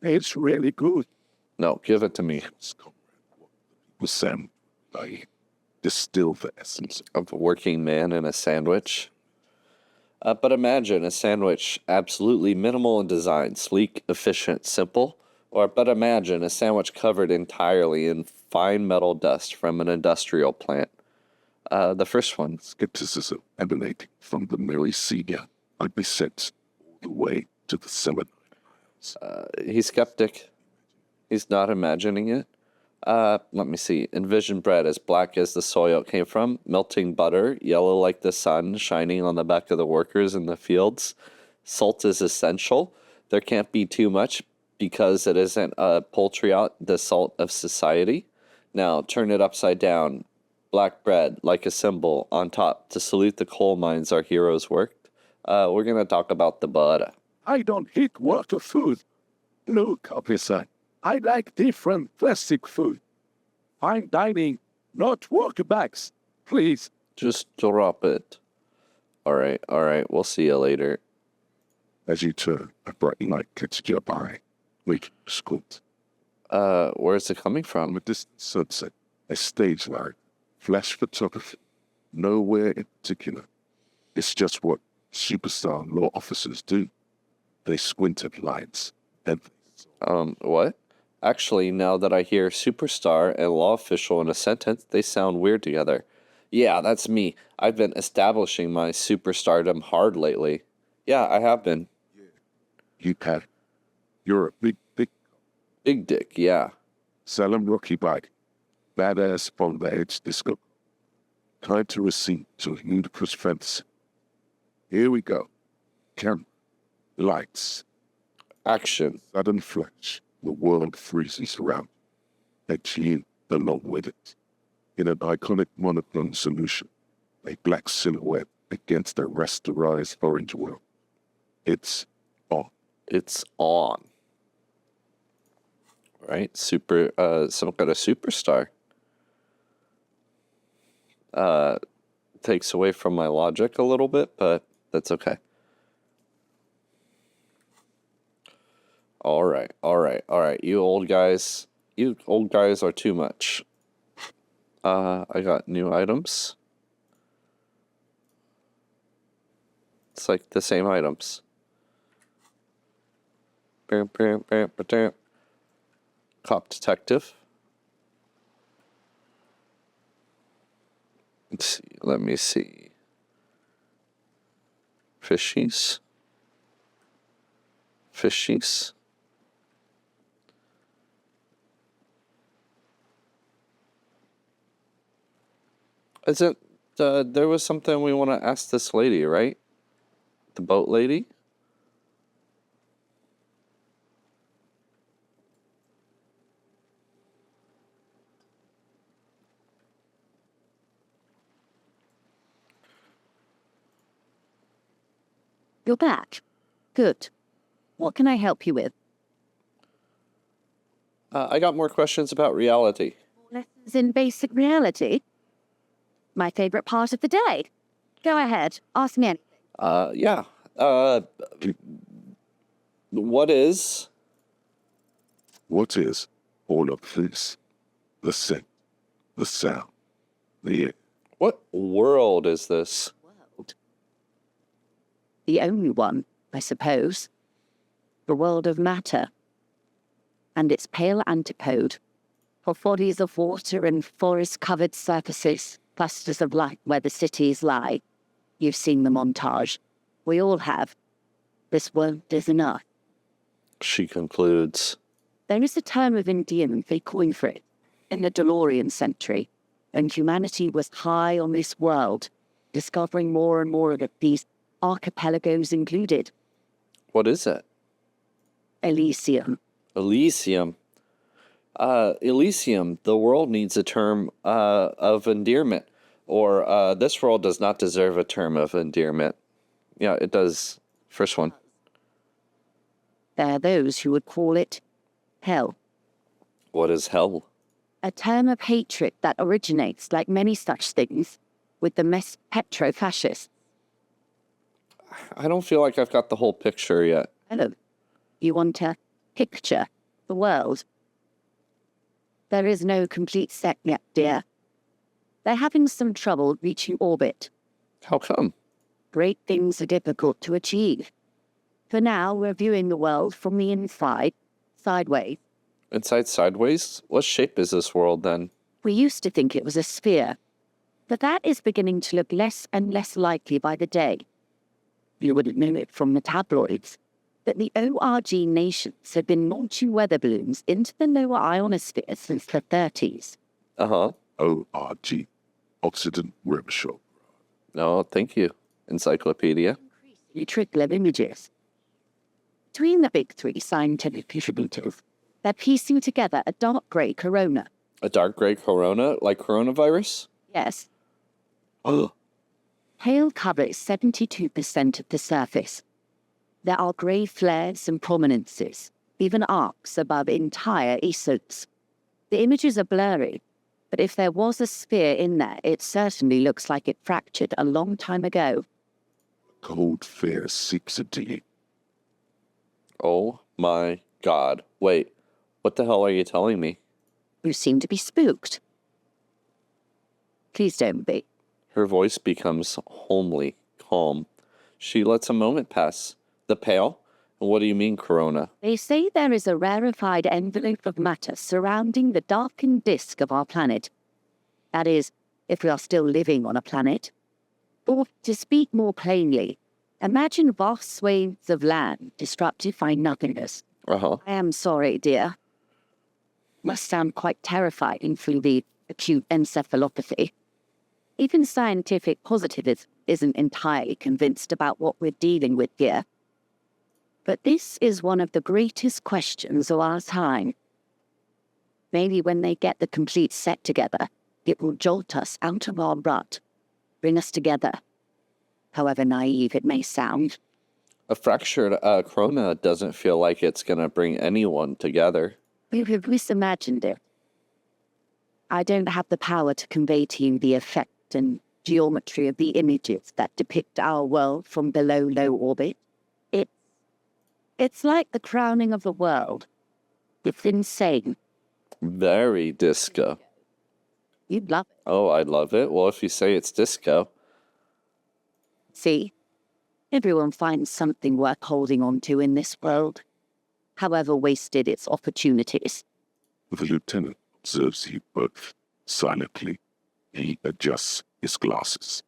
It's really good. No, give it to me. With Sam, I distill the essence. Of a working man in a sandwich. But imagine a sandwich absolutely minimal in design, sleek, efficient, simple. But imagine a sandwich covered entirely in fine metal dust from an industrial plant. The first one. Skepticism emanating from the Mary Senior. I'd be sent all the way to the seminar. He's skeptic. He's not imagining it. Let me see. Envision bread as black as the soil it came from, melting butter, yellow like the sun, shining on the back of the workers in the fields. Salt is essential. There can't be too much because it isn't poultry out, the salt of society. Now, turn it upside down. Black bread, like a symbol, on top to salute the coal mines our heroes worked. We're going to talk about the butter. I don't eat water food. Look, officer, I like different plastic food. Fine dining, not water bags. Please. Just drop it. All right. We'll see you later. As you turn, a bright light catches your eye. Wait, squint. Where's it coming From from? a distant sunset, a stage light, flash photography, nowhere in particular. It's just what superstar law officers do. They squint at lights, and What? Actually, now that I hear superstar and law official in a sentence, they sound weird together. Yeah, that's me. I've been establishing my superstardom hard lately. Yeah, I have been. you have. You're a big Big dick, yeah. Salem Rocky bike, badass on the edge disco. Time to recede to a ludicrous fantasy. Here we go. Camera, lights, Action. sudden flash. The world freezes around, and you along with it. In an iconic monochrome solution, a black silhouette against a rasterized orange world. It's on. It's on. Right? Some kind of superstar. Takes away from my logic a little bit, but that's okay. All right. You old guys are too much. I got new items. It's like the same items. Cop detective. Let me see. Fishies. Isn't there was something we want to ask this lady, right? The boat lady? You're back. Good. What can I help you with? I got more questions about reality. Lessons in basic reality? My favorite part of the day. Go ahead. Ask me anything. Yeah. What is... What is all of this? The scent, the sound, the air. What world is this? World. The only one, I suppose. The world of matter. And its pale antipode. For bodies of water and forest-covered surfaces, clusters of light where the cities lie. You've seen the montage. We all have. This world is enough. She concludes. There is a term of endearment they coined for it in the DeLorean century, and humanity was high on this world, discovering more and more of it, these archipelagos included. What is it? Elysium. Elysium. Elysium, the world needs a term of endearment. Or this world does not deserve a term of endearment. Yeah, it does. First one. There are those who would call it hell. What is hell? A term of hatred that originates, like many such things, with the petro-fascists. I don't feel like I've got the whole picture yet. Hello. You want to picture the world. There is no complete set yet, dear. They're having some trouble reaching orbit. How come? Great things are difficult to achieve. For now, we're viewing the world from the inside, sideways. Inside sideways? What shape is this world then? We used to think it was a sphere, but that is beginning to look less and less likely by the day. You wouldn't know it from the tabloids, but the ORG nations have been launching weather balloons into the lower ionosphere since the 30s. Uh-huh. ORG. Occident River Show. No, thank you, Encyclopedia. You trickle of images. Between the big three scientific contributors, they're piecing together a dark grey corona. A dark gray corona, like coronavirus? Yes, Oh, hail covers 72% of the surface. There are grey flares and prominences, even arcs above entire ESOs. The images are blurry, but if there was a sphere in there, it certainly looks like it fractured a long time ago. Cold Fair 6D. oh my God. Wait, what the hell are you telling me? You seem to be spooked. Please don't be. Her voice becomes homely, calm. She lets a moment pass. The pale? What do you mean, corona? They say there is a rarefied envelope of matter surrounding the darkened disk of our planet. That is, if we are still living on a planet. Or, to speak more plainly, imagine vast swathes of land disrupted by nothingness. Uh-huh. I am sorry, dear. Must sound quite terrifying through the acute encephalopathy. Even scientific positivism isn't entirely convinced about what we're dealing with here. But this is one of the greatest questions of our time. Maybe when they get the complete set together, it will jolt us out of our rut, bring us together, however naive it may sound. A fractured corona doesn't feel like it's gonna bring anyone together. We have misimagined it. I don't have the power to convey to you the effect and geometry of the images that depict our world from below low orbit. It's like the crowning of the world. It's insane. Very disco. You'd love it. Oh, I love it. Well, if you say it's disco. See? Everyone finds something worth holding on to in this world, however wasted its opportunities. The lieutenant observes you both silently. He adjusts his glasses.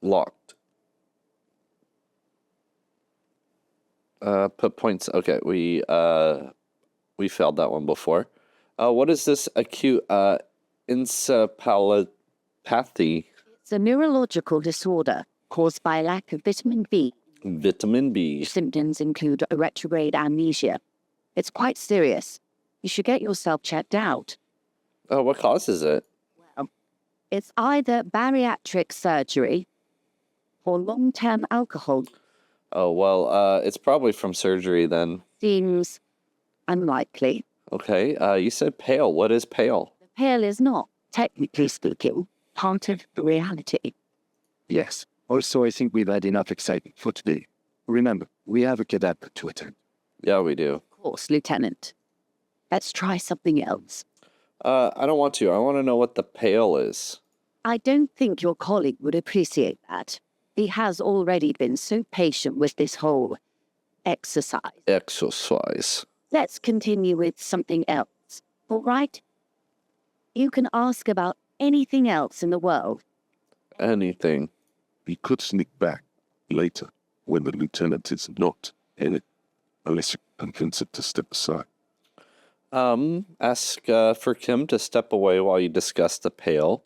Locked. Put points. Okay, we failed that one before. What is this acute encephalopathy? It's a neurological disorder caused by lack of vitamin B. Vitamin B. Symptoms include a retrograde amnesia. It's quite serious. You should get yourself checked out. What causes it? It's either bariatric surgery or long-term alcohol. Oh, well, it's probably from surgery then. Seems unlikely. Okay, you said pale. What is pale? The pale is not, technically speaking, part of reality. Yes. Also, I think we've had enough excitement for today. Remember, we have a cadet to attend. Yeah, we do. Of course, Lieutenant. Let's try something else. I don't want to. I want to know what the pale is. I don't think your colleague would appreciate that. He has already been so patient with this whole exercise. Exercise. Let's continue with something else, all right? You can ask about anything else in the world. Anything. He could sneak back later when the lieutenant is not in it, unless you convince it to step aside. Ask for Kim to step away while you discuss the pale.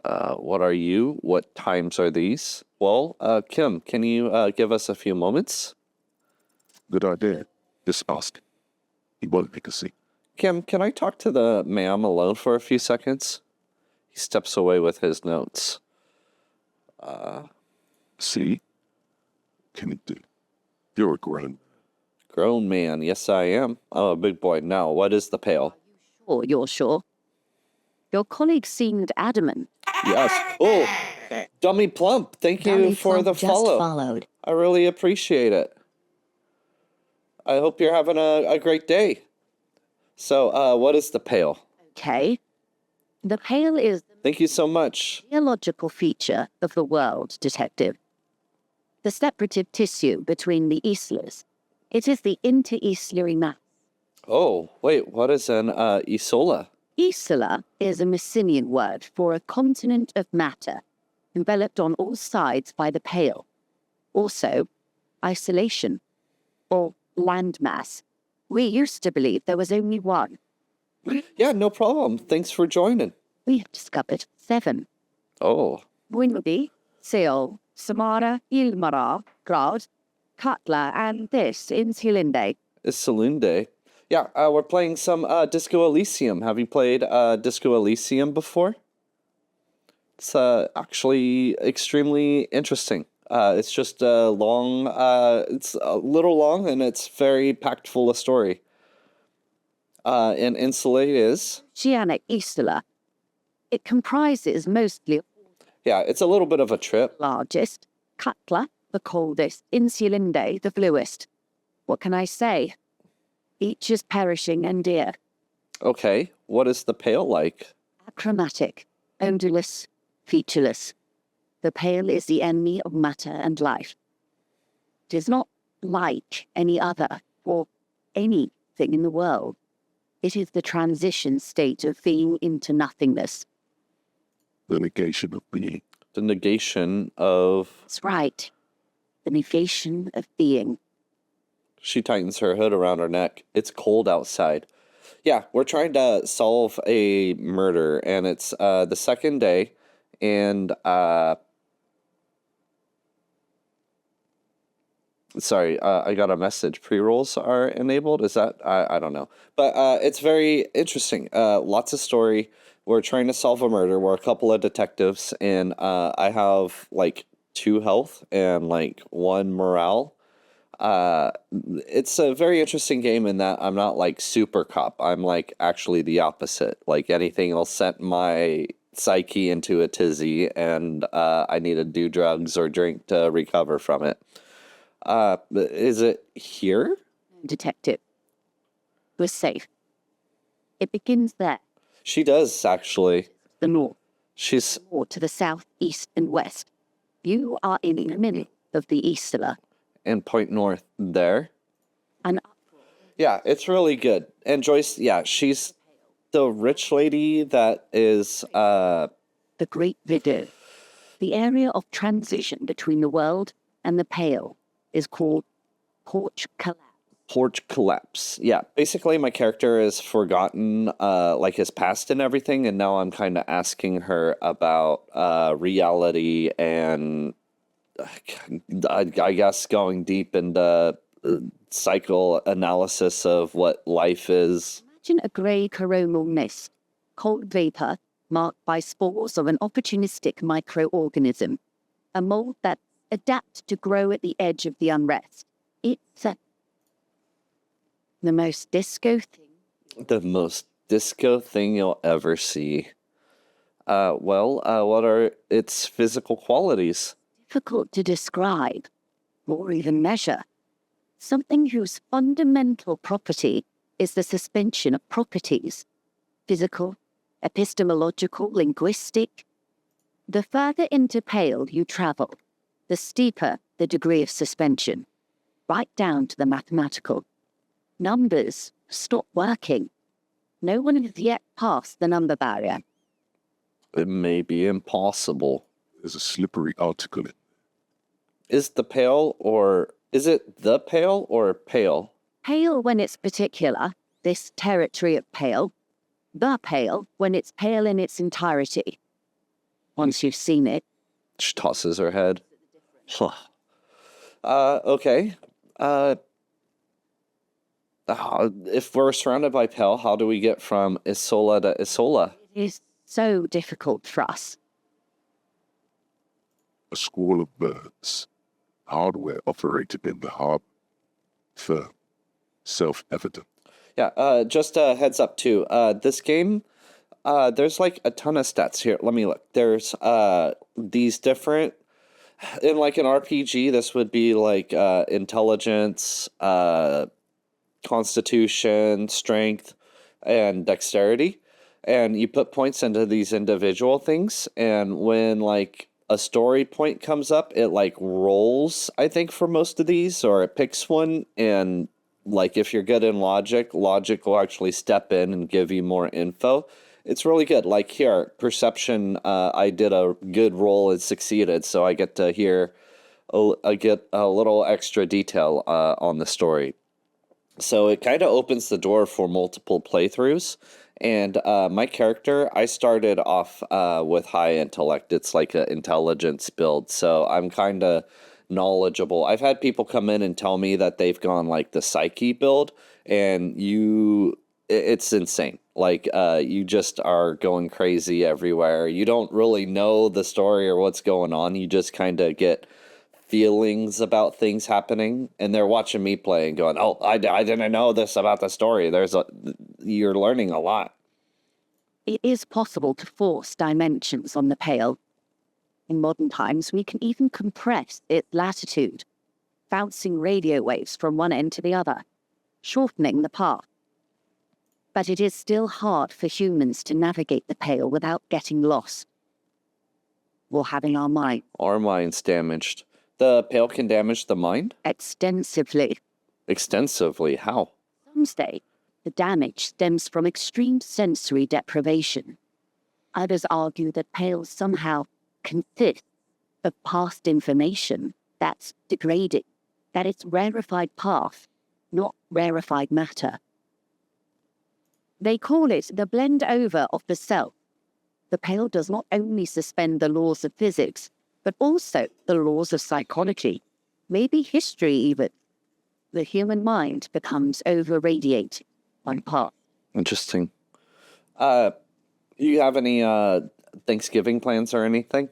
What are you? What times are these? Well, Kim, can you give us a few moments? Good idea. Just ask. He won't make a scene. Kim, can I talk to the ma'am alone for a few seconds? He steps away with his notes. See? Can you do? You're a Grown man, yes I am. I'm a big boy. Now, what is the pale? Or you're sure? Your colleague seemed adamant. Yes. Oh, Dummy Plump, thank you Dummy for Plump the just follow. followed. I really appreciate it. I hope you're having a great day. So, what is the Pale? Okay. The Pale is the Thank you so much. geological feature of the world, Detective. The separative tissue between the islas. It is the interoceanic mass. Oh, wait, what is an Isola? Isla is a Messinian word for a continent of matter, enveloped on all sides by the Pale. Also, isolation, or landmass. We used to believe there was only one. Yeah, no problem. Thanks for joining. We have discovered 7. Oh, Windy, Seol, Samara, Ilmara, Grad, Katla, and this in Silinde. it's Saloon Day. Yeah, we're playing some Disco Elysium. Have you played Disco Elysium before? It's actually extremely interesting. It's just long. It's a little long, and it's very packed full of story. And Insulate is... Oceanic Isla. It comprises mostly of Yeah, it's a little bit of a trip. the largest, Katla, the coldest, Insulinde, the bluest. What can I say? Each is perishing and dear. Okay, what is the Pale like? Achromatic, odorless, featureless. The Pale is the enemy of matter and life. It is not like any other or anything in the world. It is the transition state of being into nothingness. The negation of being. The negation of... That's right. The negation of being. She tightens her hood around her neck. It's cold outside. Yeah, we're trying to solve a murder, and it's the second day, and sorry, I got a message. Pre-rolls are enabled. Is that... I don't know. But it's very interesting. Lots of story. We're trying to solve a murder. We're a couple of detectives, and I have, like, 2 health and, like, 1 morale. It's a very interesting game in that I'm not, like, super cop. I'm, like, actually the opposite. Like, anything will set my psyche into a tizzy, and I need to do drugs or drink to recover from it. Is it here? Detective. We're safe. It begins there, She does, actually. the north, She's... or to the south, east, and west. You are in the middle of the Isla. and point north there. And Yeah, it's really good. And Joyce, yeah, she's the rich lady that is the Great Video. The area of transition between the world and the Pale is called Porch Collapse. Porch Collapse. Yeah, basically my character has forgotten like his past and everything, and now I'm kind of asking her about reality and I guess going deep into psychoanalysis of what life is. Imagine a grey coronal mist, cold vapor marked by spores of an opportunistic microorganism, a mold that adapts to grow at the edge of the unrest. It's the most disco thing. The most disco thing you'll ever see. What are its physical qualities? Difficult to describe or even measure. Something whose fundamental property is the suspension of properties. Physical, epistemological, linguistic. The further into Pale you travel, the steeper the degree of suspension, right down to the mathematical. Numbers stop working. No one has yet passed the number barrier. It may be impossible. There's a slippery article in. Is the Pale or... Is it the Pale or Pale? Pale when it's particular, this territory of Pale. The Pale when it's pale in its entirety. Once you've seen it, She tosses her head. Huh. Okay. If we're surrounded by Pale, how do we get from Isola to Isola? it is so difficult for us. A squall of birds. Hardware operated in the harbor. Firm. Self-evident. Yeah, just a heads up too. This game, There's like a ton of stats here. Let me look. There's these different in like an RPG, this would be like intelligence, constitution, strength, and dexterity. And you put points into these individual things, and when like a story point comes up, it like rolls, I think, for most of these, or it picks one, and like if you're good in logic, logic will actually step in and give you more info. It's really good. Like here, perception, I did a good roll and succeeded, so I get to hear, I get a little extra detail on the story. So it kind of opens the door for multiple playthroughs. And my character, I started off with high intellect. It's like an intelligence build, so I'm kind of knowledgeable. I've had people come in and tell me that they've gone like the psyche build, and it's insane. Like you just are going crazy everywhere. You don't really know the story or what's going on. You just kind of get feelings about things happening, and they're watching me play and going, "Oh, I didn't know this about the story." You're learning a lot. It is possible to force dimensions on the Pale. In modern times, we can even compress its latitude, bouncing radio waves from one end to the other, shortening the path. But it is still hard for humans to navigate the Pale without getting lost or having our mind Our mind's damaged. The Pale can damage the mind? extensively. Extensively. How? Some say the damage stems from extreme sensory deprivation. Others argue that Pale somehow consists of past information that's degrading, that it's rarefied path, not rarefied matter. They call it the blend over of the self. The Pale does not only suspend the laws of physics, but also the laws of psychology, maybe history even. The human mind becomes over-radiated on path. Interesting. You have any Thanksgiving plans or anything?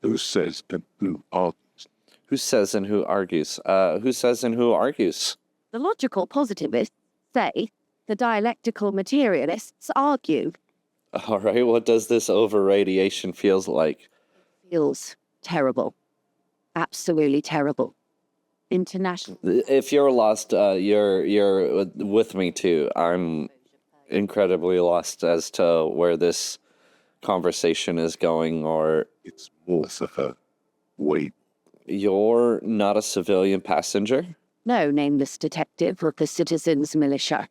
Who says and who argues? Who says and who argues? Who says and who argues? The logical positivists say, the dialectical materialists argue. All right, what does this over-radiation feels like? Feels terrible. Absolutely terrible. International. If you're lost, you're with me too. I'm incredibly lost as to where this conversation is going, or It's more her. Wait, you're not a civilian passenger? No nameless detective of the citizens' militia.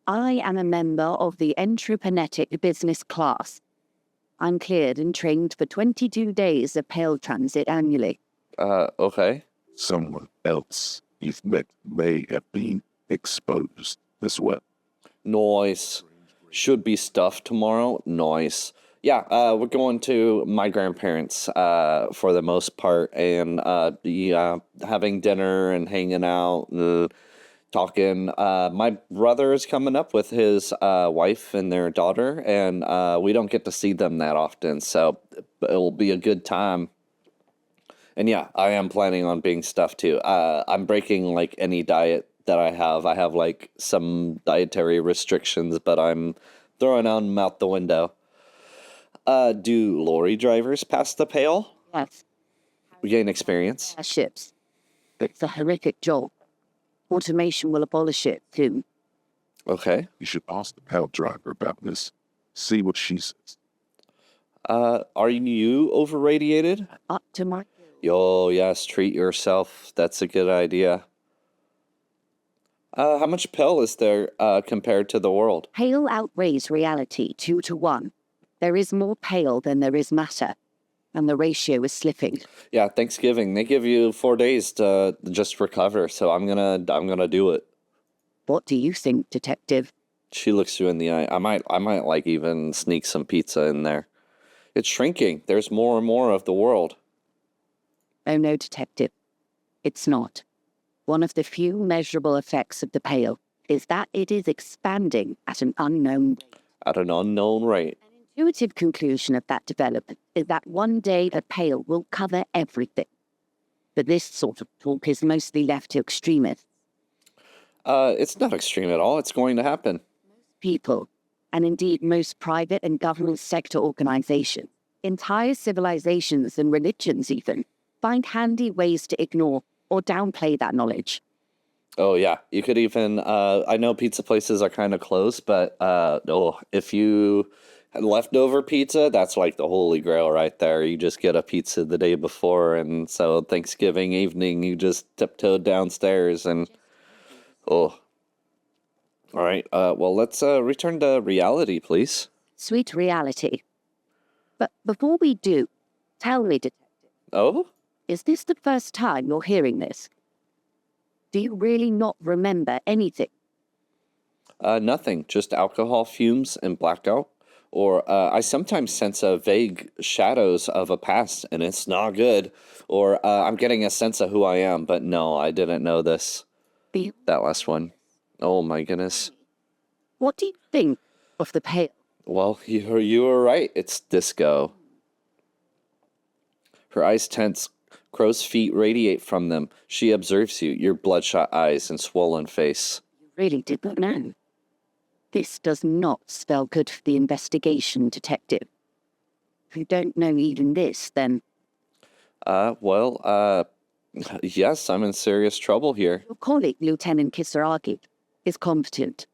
I am a member of the entreprenetic business class. I'm cleared and trained for 22 days of Pale transit annually. Okay. someone else you've met may have been exposed as well. Nice. Should be stuff tomorrow. Nice. Yeah, we're going to my grandparents for the most part, and having dinner and hanging out, talking. My brother is coming up with his wife and their daughter, and we don't get to see them that often, so it'll be a good time. And yeah, I am planning on being stuffed too. I'm breaking like any diet that I have. I have like some dietary restrictions, but I'm throwing them out the window. Do lorry drivers pass the pale? Yes, We gain experience. ships. It's a horrific job. Automation will abolish it soon. Okay. You should ask the pal driver about this. See what she says. Are you overradiated? Up to my... Yo, yes, treat yourself. That's a good idea. How much pill is there compared to the world? Pale outweighs reality 2 to 1. There is more pale than there is matter, and the ratio is slipping. Yeah, Thanksgiving. They give you 4 days to just recover, so I'm gonna do it. What do you think, Detective? She looks you in the eye. I might like even sneak some pizza in there. It's shrinking. There's more and more of the world. Oh no, Detective. It's not. One of the few measurable effects of the pale is that it is expanding at an unknown rate. At an unknown rate. Intuitive conclusion of that development is that one day the pale will cover everything. But this sort of talk is mostly left to extremists. It's not extreme at all. It's going to happen. People and indeed most private and government sector organizations, entire civilizations and religions even, find handy ways to ignore or downplay that knowledge. Oh, yeah. You could even, I know pizza places are kind of closed, but if you had leftover pizza, that's like the holy grail right there. You just get a pizza the day before, and so Thanksgiving evening, you just tiptoed downstairs and, oh. All right, well, let's return to reality, please. Sweet reality. But before we do, tell me, Detective, Oh? is this the first time you're hearing this? Do you really not remember anything? Nothing, just alcohol fumes and blackout. Or I sometimes sense vague shadows of a past, and it's not good. Or I'm getting a sense of who I am, but no, I didn't know this. That last one. Oh my goodness. What do you think of the pail? Well, you were right. It's Disco. Her eyes tense. Crow's feet radiate from them. She observes you, your bloodshot eyes and swollen face. You really did not know. This does not spell good for the investigation, Detective. If you don't know even this, then... Yes, I'm in serious trouble here. Your colleague, Lieutenant Kisaragi, is competent.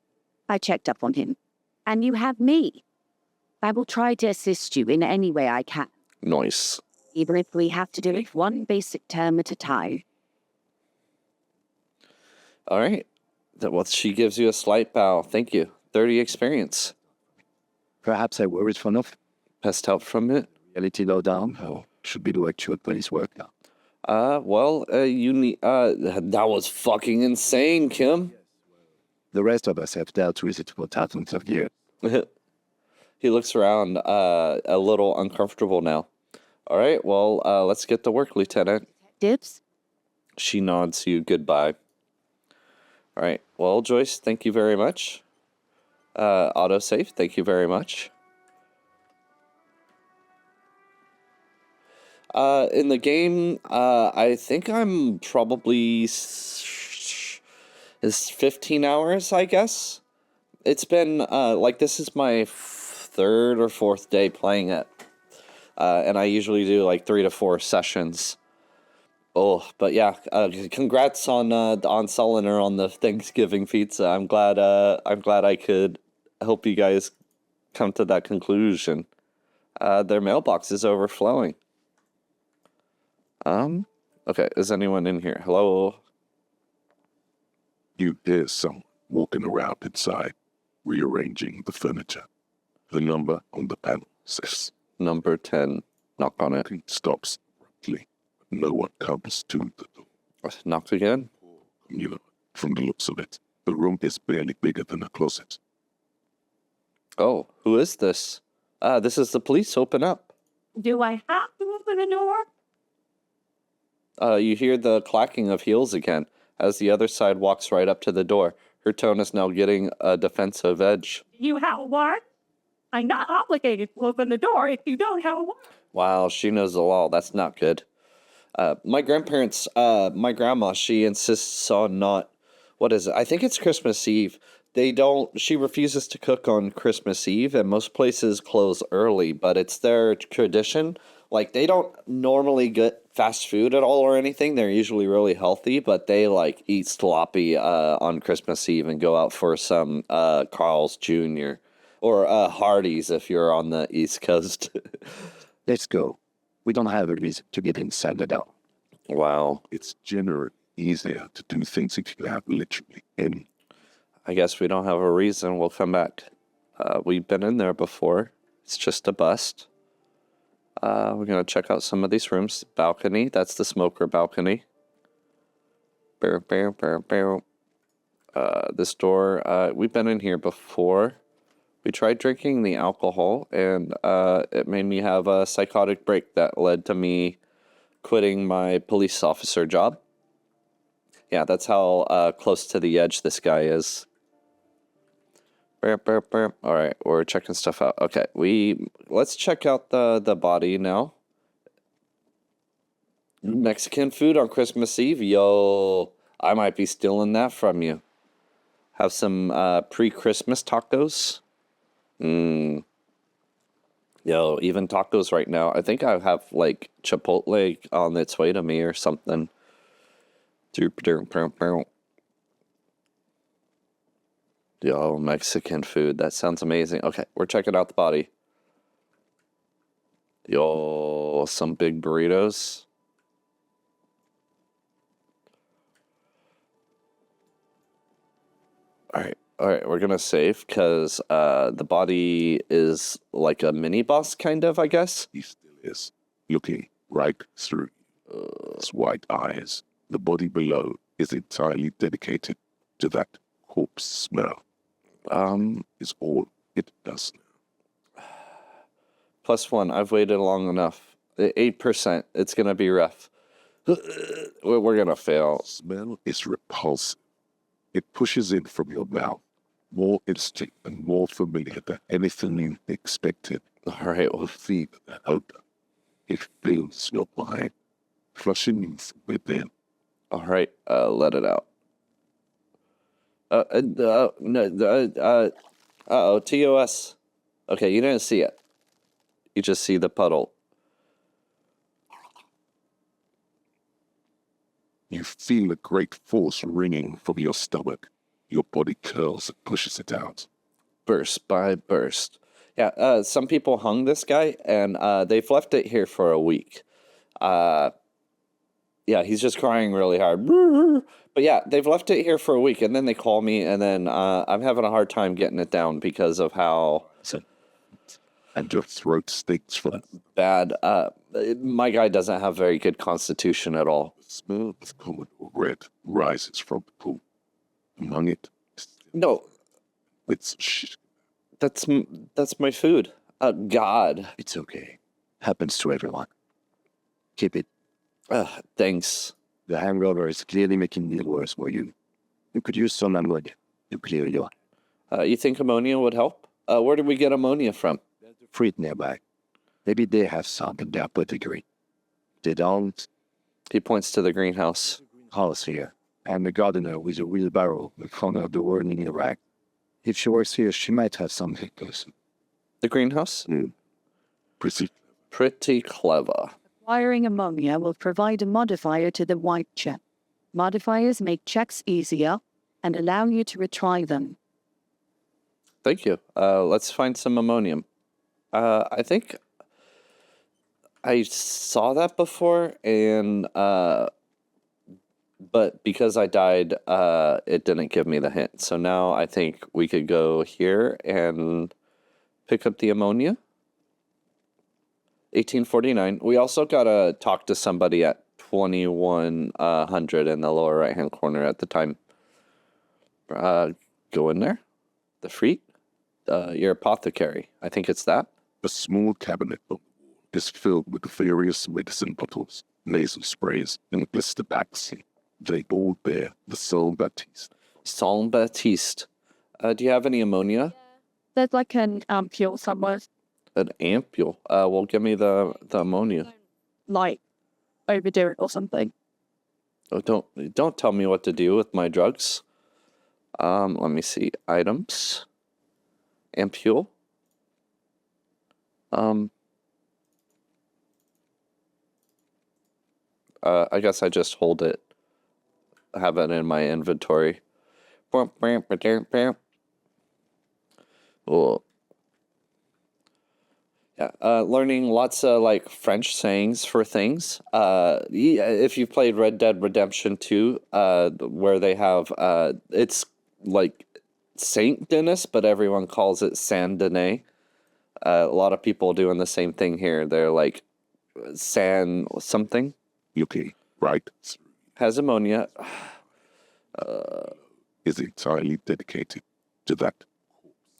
I checked up on him. And you have me. I will try to assist you in any way I can. Nice. Even if we have to do it one basic term at a time. All right. Well, she gives you a slight bow. Thank you. 30 experience. Perhaps I worried for enough. Passed out from it. Reality low down. Oh, should be the actual police work now. You need, that was fucking insane, Kim. The rest of us have dealt with it for thousands of years. He looks around, a little uncomfortable now. All right, well, let's get to work, Lieutenant. Dibs? She nods you goodbye. All right, well, Joyce, thank you very much. Autosave, thank you very much. In the game, I think I'm probably is 15 hours, I guess. It's been, this is my third or fourth day playing it. And I usually do like 3 to 4 sessions. Oh, but yeah, congrats on selling her on the Thanksgiving pizza. I'm glad I could help you guys come to that conclusion. Their mailbox is overflowing. Okay, is anyone in here? Hello? You hear someone walking around inside, rearranging the furniture. The number on the panel says... Number 10. Knock on it. He stops abruptly. No one comes to the door. Knock again? You know, from the looks of it, the room is barely bigger than a closet. Oh, who is this? This is the police. Open up. Do I have to open the door? You hear the clacking of heels again as the other side walks right up to the door. Her tone is now getting a defensive edge. You have a warrant? I'm not obligated to open the door if you don't have a warrant. Wow, she knows the law. That's not good. My grandma, she insists on not, what is it? I think it's Christmas Eve. She refuses to cook on Christmas Eve, and most places close early, but it's their tradition. Like, they don't normally get fast food at all or anything. They're usually really healthy, but they, eat sloppy on Christmas Eve and go out for some Carl's Jr. or Hardee's if you're on the East Coast. Let's go. We don't have a reason to get inside the door. Wow. It's generally easier to do things if you have literally any. I guess we don't have a reason. We'll come back. We've been in there before. It's just a bust. We're going to check out some of these rooms. Balcony. That's the smoker balcony. This door. We've been in here before. We tried drinking the alcohol, and it made me have a psychotic break that led to me quitting my police officer job. Yeah, that's how close to the edge this guy is. All right, we're checking stuff out. Okay, let's check out the body now. Mexican food on Christmas Eve? Yo, I might be stealing that from you. Have some pre-Christmas tacos. Mmm. Yo, even tacos right now. I think I have like Chipotle on its way to me or something. Yo, Mexican food. That sounds amazing. Okay, we're checking out the body. Yo, some big burritos. All right, we're gonna save because the body is like a mini boss, kind of, I guess. He still is, looking right through his white eyes. The body below is entirely dedicated to that corpse smell. Is all it does now. +1. I've waited long enough. 8%. It's gonna be rough. We're gonna fail. Smell is repulsive. It pushes in from your mouth, more instinct and more familiar than anything you expected. All right, well, Feel that odor. It fills your mind, flushing you from within. all right. Let it out. TOS. Okay, you didn't see it. You just see the puddle. You feel a great force ringing from your stomach. Your body curls and pushes it out. Burst by burst. Yeah, some people hung this guy, and they've left it here for a week. Yeah, he's just crying really hard. But yeah, they've left it here for a week, and then they call me, and then I'm having a hard time getting it down because of how And your throat stinks from bad. My guy doesn't have very good constitution at all. the smell of Commodore Red rises from the pool. Among it, No, it's shit. that's my food. God. It's okay. Happens to everyone. Keep it. Thanks. The hangover is clearly making it worse for you. You could use some ammonia to clear your You think ammonia would help? Where did we get ammonia from? fruit nearby. Maybe they have some in their apothecary. They don't. He points to the greenhouse. House here. And the gardener with a wheelbarrow in front of the world in Iraq. If she works here, she might have something close. The greenhouse? Pretty clever. Acquiring ammonia will provide a modifier to the white check. Modifiers make checks easier and allow you to retry them. Thank you. Let's find some ammonium. I think I saw that before, and but because I died, it didn't give me the hint. So now I think we could go here and pick up the ammonia. 1849. We also gotta talk to somebody at 2100 in the lower right hand corner at the time. Go in there. The Freet. Your apothecary. I think it's that. A small cabinet on the wall is filled with various medicine bottles, nasal sprays, and blister packs. They all bear the Saint Baptiste. Saint Baptiste. Do you have any ammonia? There's like an ampule somewhere, An ampule. Well, give me the ammonia. like overdo it or something. Oh, don't tell me what to do with my drugs. Let me see. Items. Ampule. I guess I just hold it. Have it in my inventory. Oh. Yeah, learning lots of like French sayings for things. If you've played Red Dead Redemption 2, where they have it's like Saint Denis, but everyone calls it Saint Denis. A lot of people doing the same thing here. They're like San something. Looking right through Has ammonia. is entirely dedicated to that.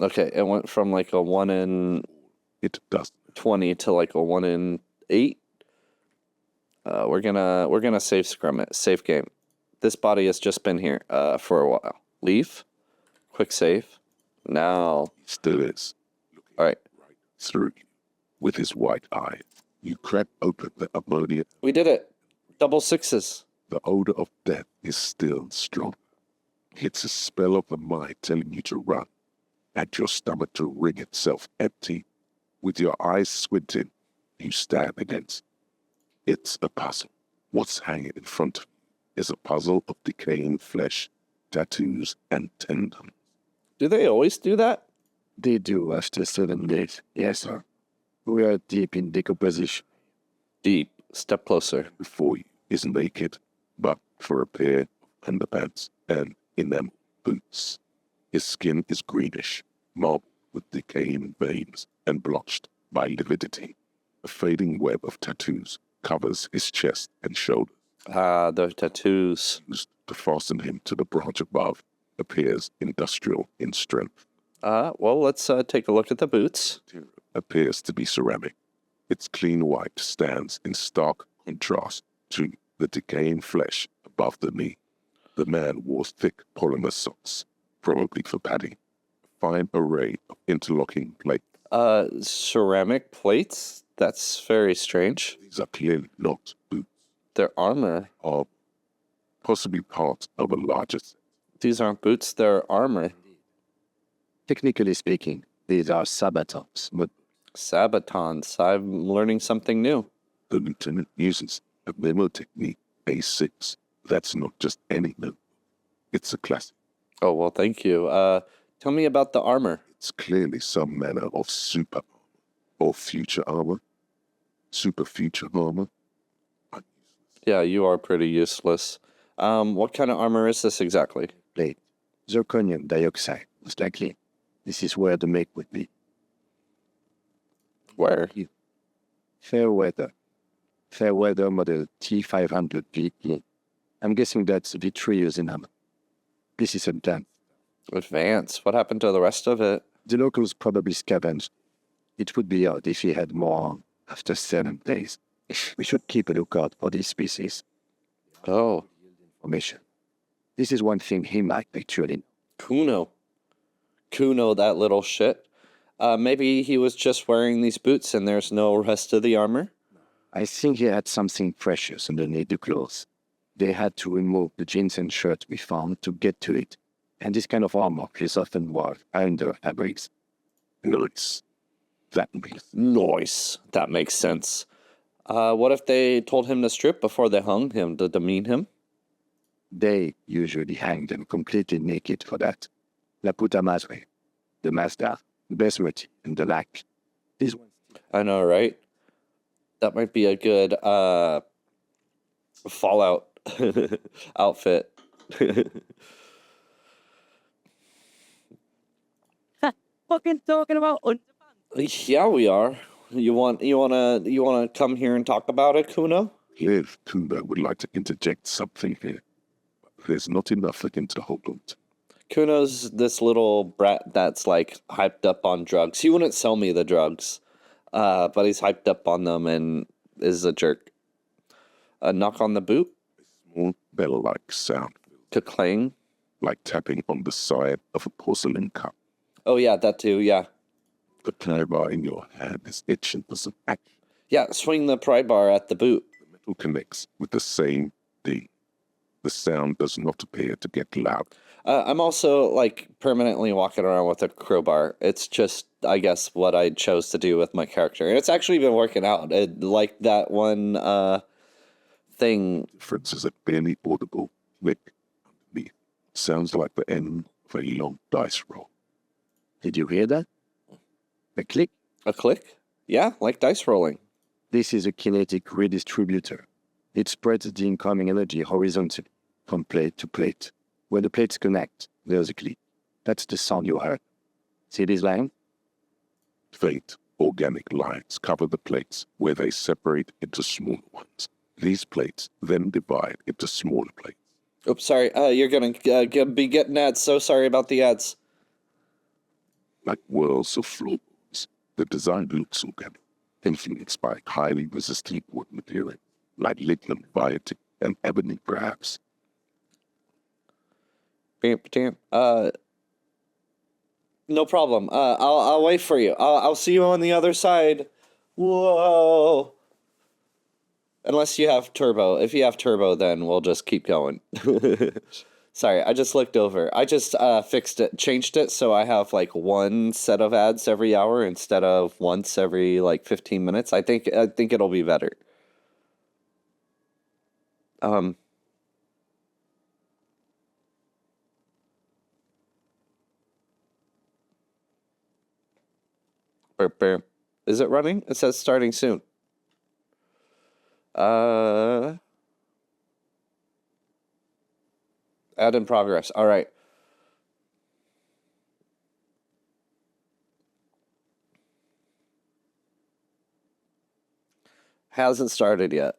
Okay, it went from like a 1 in It does 20 to like a 1 in 8. We're gonna save scrum it. Save game. This body has just been here for a while. Leave. Quick save. Now. still is. All right. Right through you with his white eye. You crack open the ammonia. We did it. Double sixes. The odor of death is still strong. It's a spell of the mind telling you to run. and your stomach to ring itself empty. With your eyes squinting, you stand against. It's a puzzle. What's hanging in front of you is a puzzle of decaying flesh, tattoos, and tendons. Do they always do that? They do after 7 days. Yes, sir. We are deep in decomposition. Deep. Step closer. Before you is naked, but for a pair of underpants and enamel boots. His skin is greenish, marbled with decaying veins and blotched by lividity. A fading web of tattoos covers his chest and shoulders. Ah, the tattoos. Used to fasten him to the branch above, appears industrial in strength. Well, let's take a look at the boots. Appears to be ceramic. Its clean white stands in stark contrast to the decaying flesh above the knee. The man wore thick polymer socks, probably for padding. Fine array of interlocking plates. Ceramic plates? That's very strange. These are clearly not boots. They're armor. Are possibly part of a larger set. These aren't boots, they're armor. Technically speaking, these are sabatons, but Sabatons. I'm learning something new. The lieutenant uses a memo technique A6. That's not just any note. It's a classic. Oh, well, thank you. Tell me about the armor. It's clearly some manner of super armor or future armor. Super future armor. Yeah, you are pretty useless. What kind of armor is this exactly? plate. Zirconium dioxide, most likely. This is where the make would be. Where? Fair weather. Fair weather model T500 VP. I'm guessing that's vitreous in armor. This is advanced. Advance. What happened to the rest of it? The locals probably scavenged. It would be odd if he had more after 7 days. We should keep a lookout for this species. Oh, Information. This is one thing he might actually. Kuno. Kuno, that little shit. Maybe he was just wearing these boots and there's no rest of the armor? I think he had something precious underneath the clothes. They had to remove the jeans and shirt we found to get to it. And this kind of armor is often worn under fabrics. Nice. That makes Nice. That makes sense. What if they told him to strip before they hung him to demean him? They usually hang them completely naked for that. La puta madre, the Mazda, the Besmati, and the lac. These ones. I know, right? That might be a good Fallout outfit. Fucking talking about underpants. Yeah, we are. You wanna come here and talk about it, Kuno? If Kuno would like to interject something here, but there's not enough for him to hold on to. Kuno's this little brat that's like hyped up on drugs. He wouldn't sell me the drugs, but he's hyped up on them and is a jerk. A knock on the boot Small bell-like sound, to clang. like tapping on the side of a porcelain cup. Oh yeah, that too. Yeah, The pry bar in your hand is itching for some action. yeah. Swing the pry bar at the boot. The metal connects with the same ding. The sound does not appear to get loud. I'm also like permanently walking around with a crowbar. It's just, I guess, what I chose to do with my character, and it's actually been working out. Like that one thing. Difference is a barely audible click underneath. Sounds like the end of a long dice roll. Did you hear that? A click? A click? Yeah, like dice rolling. This is a kinetic redistributor. It spreads the incoming energy horizontally, from plate to plate. When the plates connect, there's a click. That's the sound you heard. See this line? Faint, organic lines cover the plates where they separate into smaller ones. These plates then divide into smaller plates. Oops, sorry. You're gonna be getting ads. So sorry about the ads. Like whirls of floorboards, the design looks organic, influenced by highly resistant wood material, like lignum, biotic, and ebony perhaps. No problem. I'll wait for you. I'll see you on the other side. Whoa. Unless you have turbo. If you have turbo, then we'll just keep going. Sorry, I just looked over. I just fixed it, changed it, so I have like one set of ads every hour instead of once every like 15 minutes. I think it'll be better. Um, Is it running? It says starting soon. Ad in progress. All right. Hasn't started yet.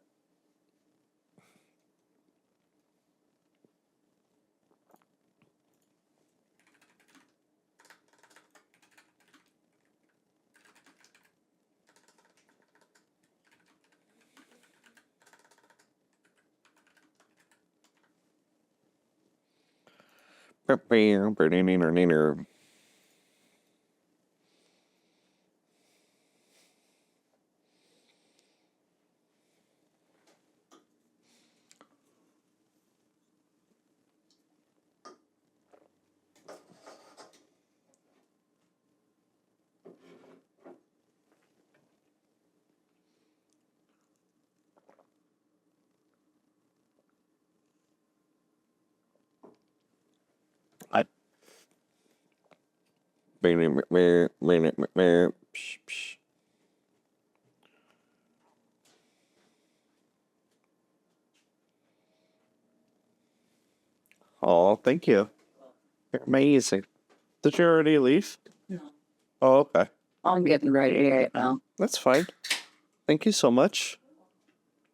Oh, thank you. You're amazing. Did you already leave? No. Oh, okay. I'm getting ready right now. That's fine. Thank you so much.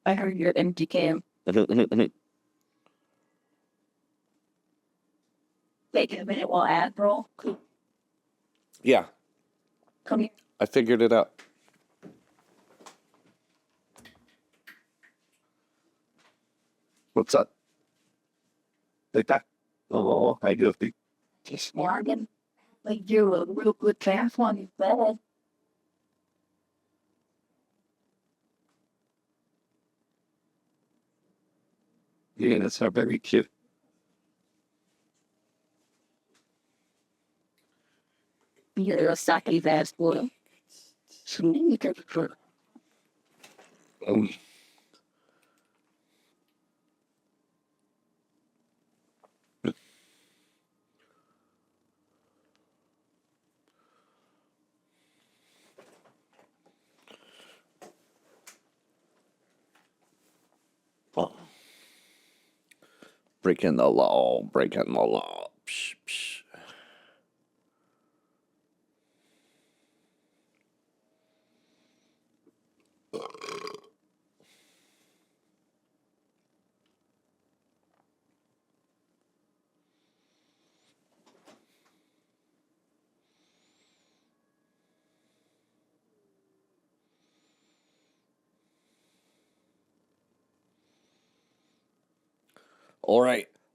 I heard your empty can. Wait a minute while ad roll. Yeah, Come here. I figured it out. What's up? Like that? Oh, I do think. Just Morgan. Like you're a real good fast one, you bet. Yeah, that's not very cute. You're a sucky fast boy. Um, Breaking the law, breaking the law. Psh, psh.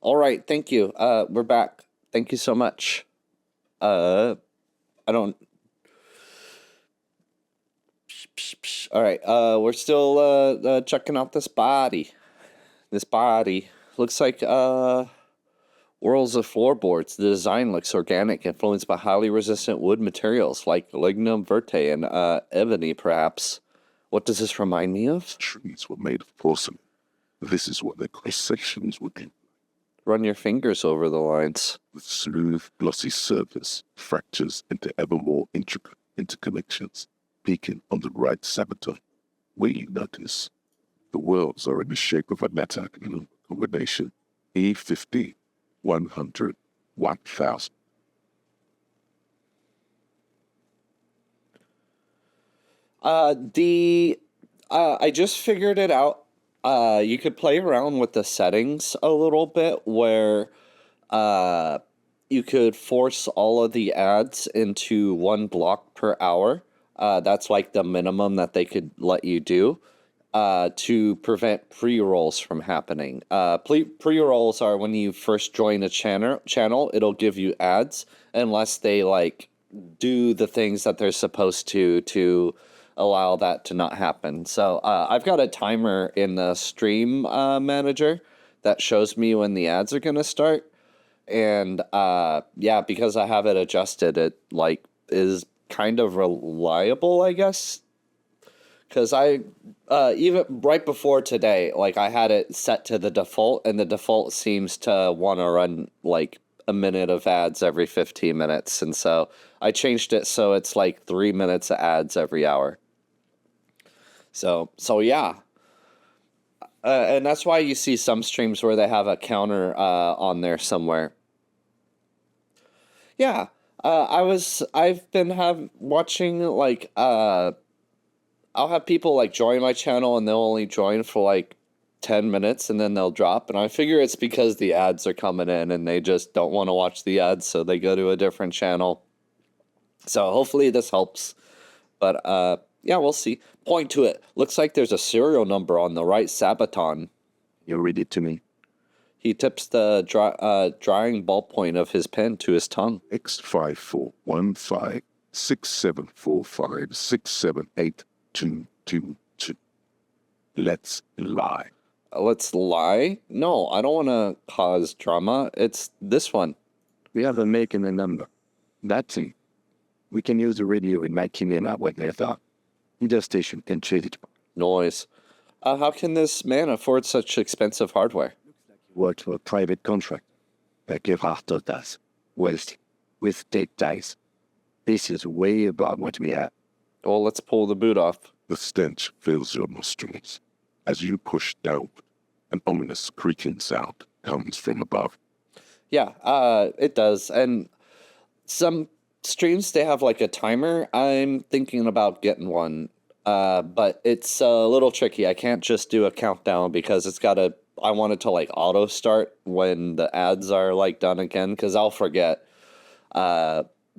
All right, thank you. We're back. Thank you so much. I don't. Psh, psh, psh. All right, we're still checking out this body. This body looks like Worlds of floorboards. The design looks organic, influenced by highly resistant wood materials like lignum vitae and ebony, perhaps. What does this remind me of? Trees were made of porcelain. This is what their cross sections would be. Run your fingers over the lines. With smooth, glossy surface, fractures into ever more intricate interconnections, peaking on the right saboteur. Where you notice, the worlds are in the shape of a letter combination E50, 100, 1000. I just figured it out. You could play around with the settings a little bit where you could force all of the ads into one block per hour. That's like the minimum that they could let you do to prevent pre-rolls from happening. Pre-rolls are when you first join a channel, it'll give you ads unless they like do the things that they're supposed to allow that to not happen. So I've got a timer in the stream manager that shows me when the ads are going to start. And yeah, because I have it adjusted, it like is kind of reliable, I guess. Because I even right before today, like I had it set to the default, and the default seems to want to run like a minute of ads every 15 minutes, and so I changed it so it's like 3 minutes of ads every hour. So yeah. And that's why you see some streams where they have a counter on there somewhere. Yeah, I've been watching like I'll have people like join my channel and they'll only join for like 10 minutes and then they'll drop, and I figure it's because the ads are coming in and they just don't want to watch the ads, so they go to a different channel. So hopefully this helps, but yeah, we'll see. Point to it. Looks like there's a serial number on the right Sabaton. You read it to me. He tips the drying ballpoint of his pen to his tongue. X54156745678222. Let's lie. Let's lie? No, I don't want to cause drama. It's this one. We have a make and a number. That's it. We can use the radio in making it up what they thought. Either station can change it. Noise. How can this man afford such expensive hardware? Worked for a private contract. Like Gerardo does. Wealthy. With state ties. This is way above what we have. Well, let's pull the boot off. The stench fills your nostrils. As you push down, an ominous creaking sound comes from above. Yeah, it does. And some streams, they have like a timer. I'm thinking about getting one. But it's a little tricky. I can't just do a countdown because I want it to like auto start when the ads are like done again, because I'll forget.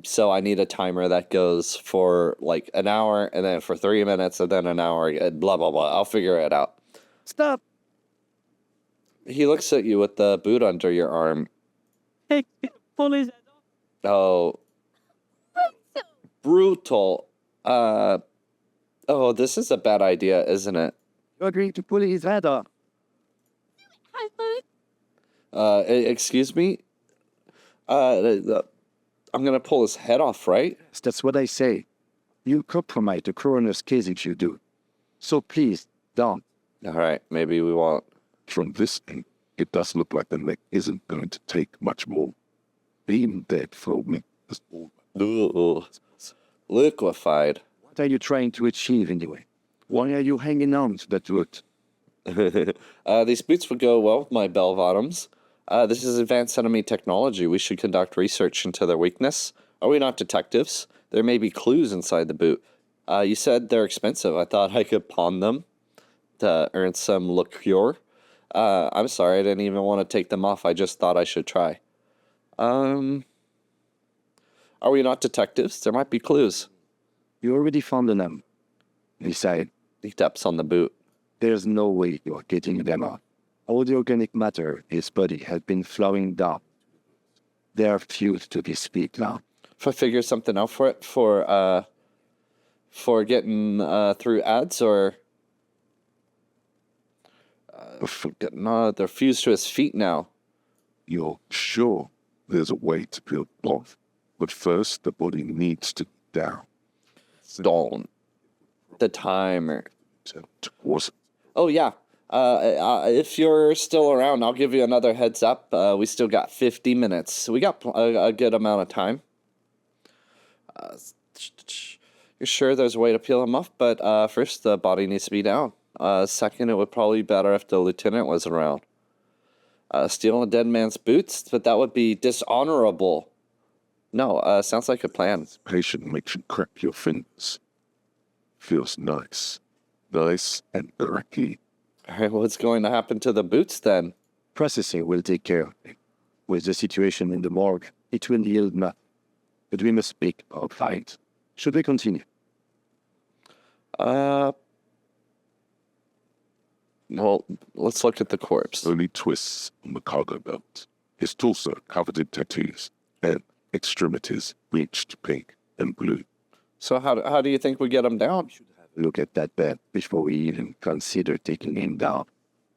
So I need a timer that goes for like an hour and then for 3 minutes and then an hour, and blah, blah, blah. I'll figure it out. Stop. He looks at you with the boot under your arm. Hey, pull his head off. Oh, brutal. Oh, this is a bad idea, isn't it? You're agreeing to pull his head off. Excuse me? I'm gonna pull his head off, right? That's what I say. You compromise the coroner's case if you do. So please, don't. All right, maybe we won't. From this end, it does look like the neck isn't going to take much more. Being dead for me is all. Ooh, liquefied. What are you trying to achieve anyway? Why are you hanging on to that root? These boots would go well with my bell bottoms. This is advanced enemy technology. We should conduct research into their weakness. Are we not detectives? There may be clues inside the boot. You said they're expensive. I thought I could pawn them to earn some liqueur. I'm sorry, I didn't even want to take them off. I just thought I should try. Are we not detectives? There might be clues. You already found the number. Besides, He taps on the boot. there's no way you're getting them off. All the organic matter in his body has been flowing down. They are fused to this peak now. If I figure something out for it, for getting through ads, or no, they're fused to his feet now. You're sure there's a way to build both, but first the body needs to down. Don't. The timer. Towards Oh yeah. If you're still around, I'll give you another heads up. We still got 50 minutes. We got a good amount of time. You're sure there's a way to peel him off, but first the body needs to be down. Second, it would probably be better if the lieutenant was around. Stealing a dead man's boots, but that would be dishonorable. No, sounds like a plan. patient makes you crack your fingers. Feels nice. Nice and cracky. All right, what's going to happen to the boots then? Processing will take care of it. With the situation in the morgue, it will yield nothing. But we must speak about fight. Should we continue? Well, let's look at the corpse. Only twists on the cargo belt. His torso covered in tattoos, and extremities bleached pink and blue. So how do you think we get him down? Look at that bed before we even consider taking him down.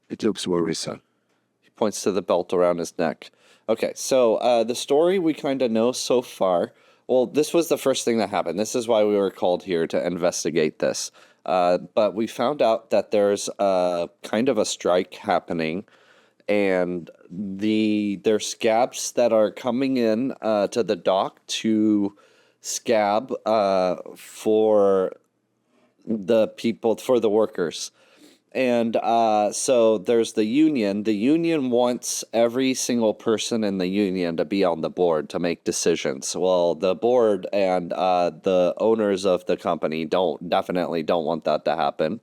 It looks worrisome. Points to the belt around his neck. Okay, so the story we kind of know so far. Well, this was the first thing that happened. This is why we were called here to investigate this. But we found out that there's kind of a strike happening, and there's scabs that are coming in to the dock to scab for the people, for the workers. And so there's the union. The union wants every single person in the union to be on the board to make decisions. Well, the board and the owners of the company definitely don't want that to happen.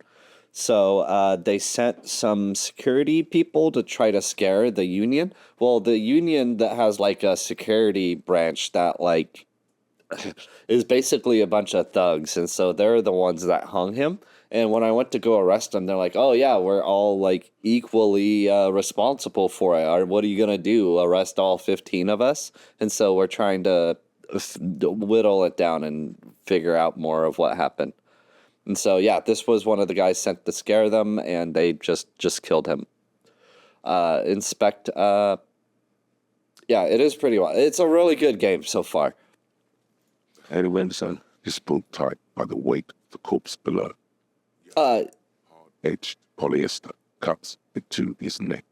So they sent some security people to try to scare the union. Well, the union that has like a security branch that like is basically a bunch of thugs, and so they're the ones that hung him. And when I went to go arrest them, they're like, "Oh yeah, we're all like equally responsible for it. Or what are you gonna do? Arrest all 15 of us?" And so we're trying to whittle it down and figure out more of what happened. And so yeah, this was one of the guys sent to scare them, and they just killed him. Inspect. Yeah, it is pretty wild. It's a really good game so far. And Wilson is pulled tight by the weight of the corpse below. Edged polyester cuts into his neck.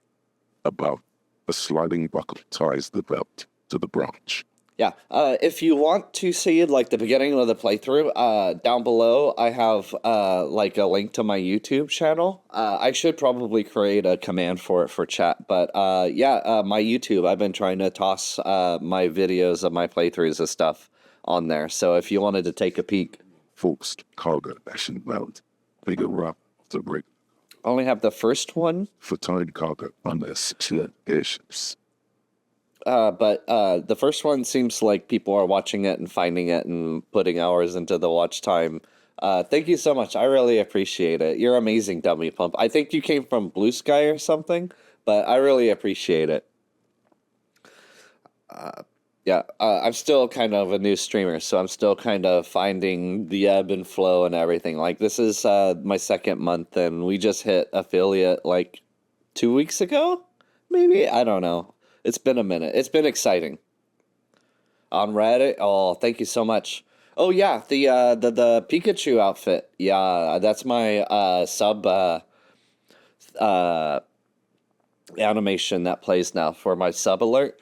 Above, a sliding buckle ties the belt to the branch. Yeah, if you want to see like the beginning of the playthrough, down below I have like a link to my YouTube channel. I should probably create a command for it for chat, but yeah, my YouTube. I've been trying to toss my videos of my playthroughs and stuff on there. So if you wanted to take a peek, Forced cargo lashing mount. Bigger up the rig I only have the first one. for tying cargo on their secure airships. But the first one seems like people are watching it and finding it and putting hours into the watch time. Thank you so much. I really appreciate it. You're amazing, Dummy Pump. I think you came from Blue Sky or something, but I really appreciate it. Yeah, I'm still kind of a new streamer, so I'm still kind of finding the ebb and flow and everything. Like, this is my second month, and we just hit affiliate like 2 weeks ago? Maybe? I don't know. It's been a minute. It's been exciting. On Reddit? Oh, thank you so much. Oh, yeah, the Pikachu outfit. Yeah, that's my sub animation that plays now for my sub alert.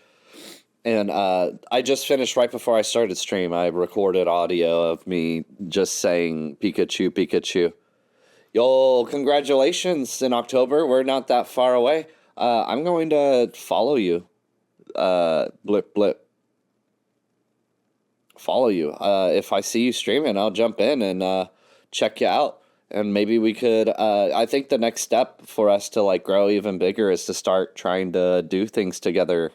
And I just finished right before I started stream. I recorded audio of me just saying Pikachu, Pikachu. Yo, congratulations in October. We're not that far away. I'm going to follow you. Blip, blip. Follow you. If I see you streaming, I'll jump in and check you out. And maybe we could, I think the next step for us to like grow even bigger is to start trying to do things together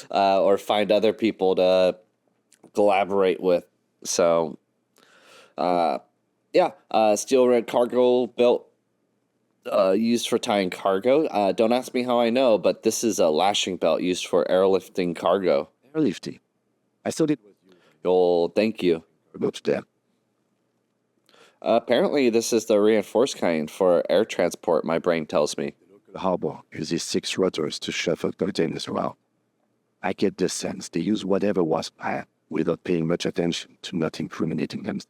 or find other people to collaborate with. So, yeah, steel red cargo belt used for tying cargo. Don't ask me how I know, but this is a lashing belt used for airlifting cargo. Airlifting. I thought it was Oh, thank you. About that. Apparently, this is the reinforced kind for air transport, my brain tells me. the harbor uses 6 rotors to shuffle containers around. I get the sense they use whatever was planned without paying much attention to not incriminating themselves.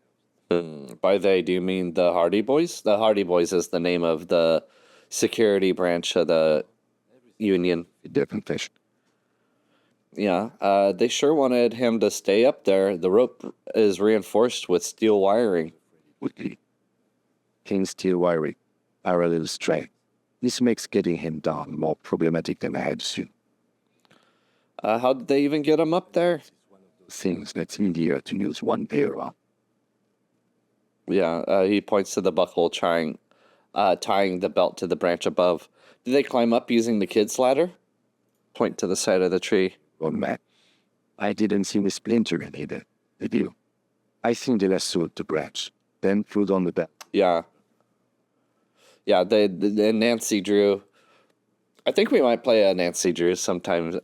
By they, do you mean the Hardy Boys? The Hardy Boys is the name of the security branch of the Union. A different fish. Yeah, they sure wanted him to stay up there. The rope is reinforced with steel wiring. Woodley. Thin steel wiring, parallel strength. This makes getting him down more problematic than I had assumed. How did they even get him up there? Things that's easier to use one pair of. Yeah, he points to the buckle, tying the belt to the branch above. Did they climb up using the kid's ladder? Point to the side of the tree. On Matt. I didn't see the splinter in either. Did you? I think they lassoed the branch, then put on the belt. Yeah. Yeah, they Nancy Drew. I think we might play a Nancy Drew sometime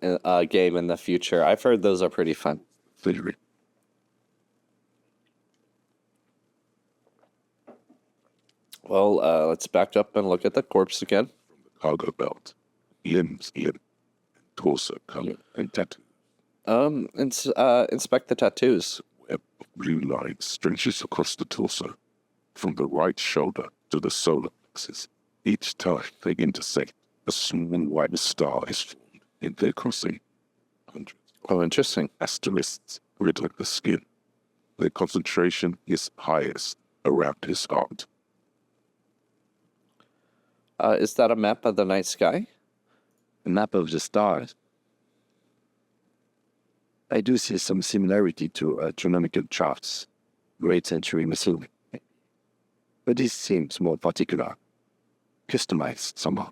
game in the future. I've heard those are pretty fun. Literally. Well, let's back up and look at the corpse again. Cargo belt. limbs, limb, torso color, and tattoo. Inspect the tattoos. Web of blue lines stretches across the torso, from the right shoulder to the solar plexus. Each time they intersect, a small white star is formed in their crossing. Hundreds Oh, interesting. asterisks riddle the skin. Their concentration is highest around his heart. Is that a map of the night sky? A map of the stars. I do see some similarity to astronomical charts, great century Missouri. But this seems more particular, customized somehow.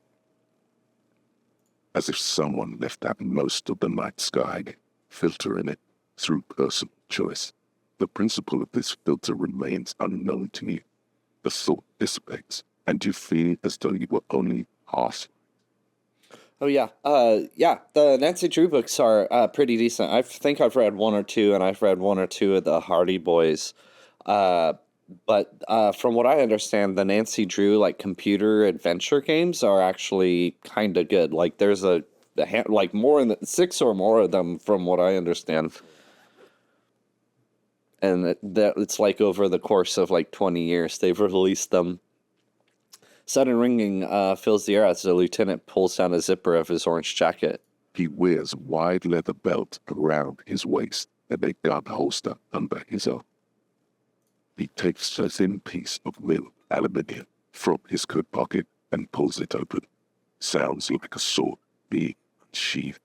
As if someone left out most of the night sky, filtering it through personal choice. The principle of this filter remains unknown to you. The thought dissipates, and you feel as though you were only half. Oh yeah, the Nancy Drew books are pretty decent. I think I've read one or two, and I've read one or two of the Hardy Boys. But from what I understand, the Nancy Drew like computer adventure games are actually kind of good. Like there's like more than 6 or more of them, from what I understand. And it's like over the course of like 20 years they've released them. Sudden ringing fills the air as the lieutenant pulls down a zipper of his orange jacket. He wears a wide leather belt around his waist and a gun holster under his arm. He takes a thin piece of milled aluminium from his coat pocket and pulls it open. Sounds like a sword being unsheathed.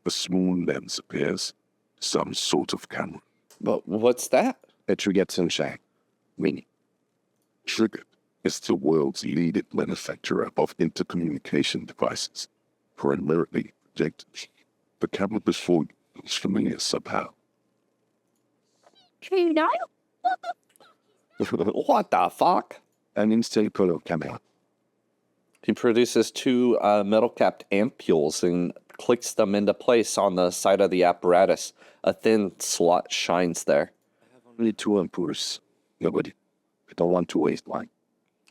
A small lens appears, some sort of camera. But what's that? A trigger sunshine. Meaning. Triggered is the world's leading manufacturer of intercommunication devices, primarily projectors. The camera before you is familiar somehow. True now? What the fuck? An instant color camera. He produces 2 metal-capped ampules and clicks them into place on the side of the apparatus. A thin slot shines there. Only 2 ampoules. Nobody. I don't want to waste one.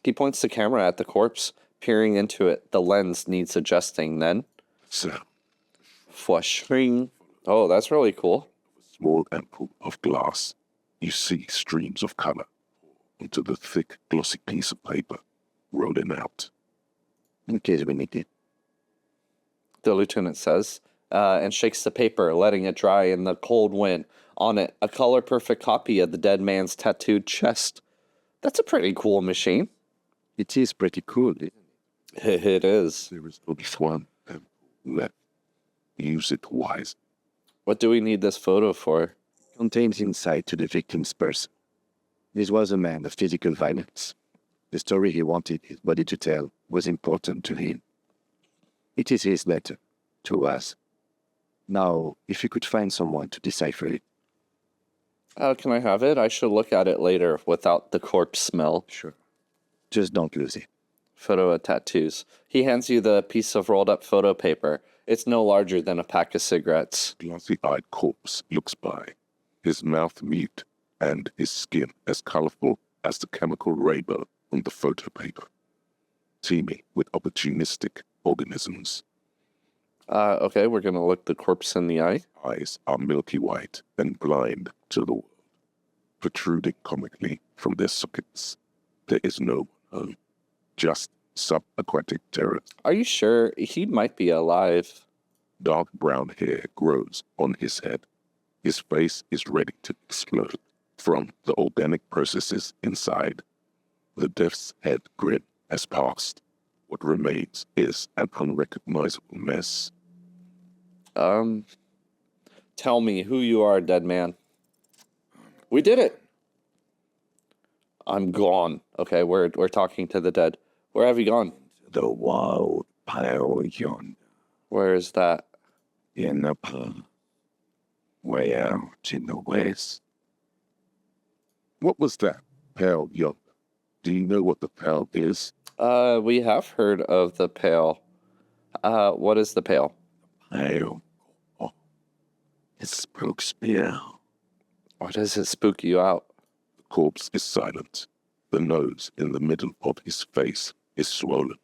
He points the camera at the corpse, peering into it. The lens needs adjusting then. So, Fwashing. Oh, that's really cool. small ampoule of glass, you see streams of color onto the thick, glossy piece of paper, rolling out. In case we need it. The lieutenant says, and shakes the paper, letting it dry in the cold wind. On it, a color-perfect copy of the dead man's tattooed chest. That's a pretty cool machine. It is pretty cool. It is. There is only one ampoule left. Use it wisely. What do we need this photo for? Contains insight to the victim's person. This was a man of physical violence. The story he wanted his body to tell was important to him. It is his letter to us. Now, if you could find someone to decipher it. Can I have it? I should look at it later without the corpse smell. Sure. Just don't lose it. Photo of tattoos. He hands you the piece of rolled up photo paper. It's no larger than a pack of cigarettes. Glossy-eyed corpse looks by, his mouth mute and his skin as colorful as the chemical rainbow on the photo paper, teeming with opportunistic organisms. Okay, we're gonna look the corpse in the eye. Eyes are milky white and blind to the world, protruding comically from their sockets. There is no home, just subaquatic terror. Are you sure? He might be alive. Dark brown hair grows on his head. His face is ready to explode from the organic processes inside. The death's head grin has passed. What remains is an unrecognizable mess. Tell me who you are, dead man. We did it. I'm gone. Okay, we're talking to the dead. Where have you gone? The wild pale yonder Where is that? in the pub, way out in the west. What was that? Pale yonder. Do you know what the pale is? We have heard of the Pale. What is the Pale? Pale. Oh, it spooks me out. Why does it spook you out? The corpse is silent. The nose in the middle of his face is swollen.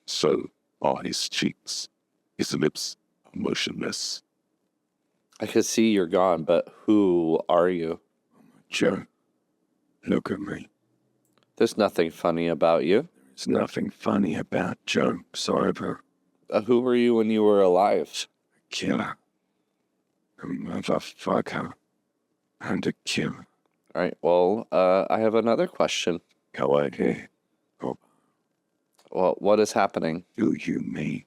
So are his cheeks. His lips are motionless. I could see you're gone, but who are you? Joe, look at me. There's nothing funny about you. There's nothing funny about Joe. Sorry, but Who were you when you were alive? killer. A motherfucker. And a killer. All right, well, I have another question. Go ahead. Well, what is happening? Do you mean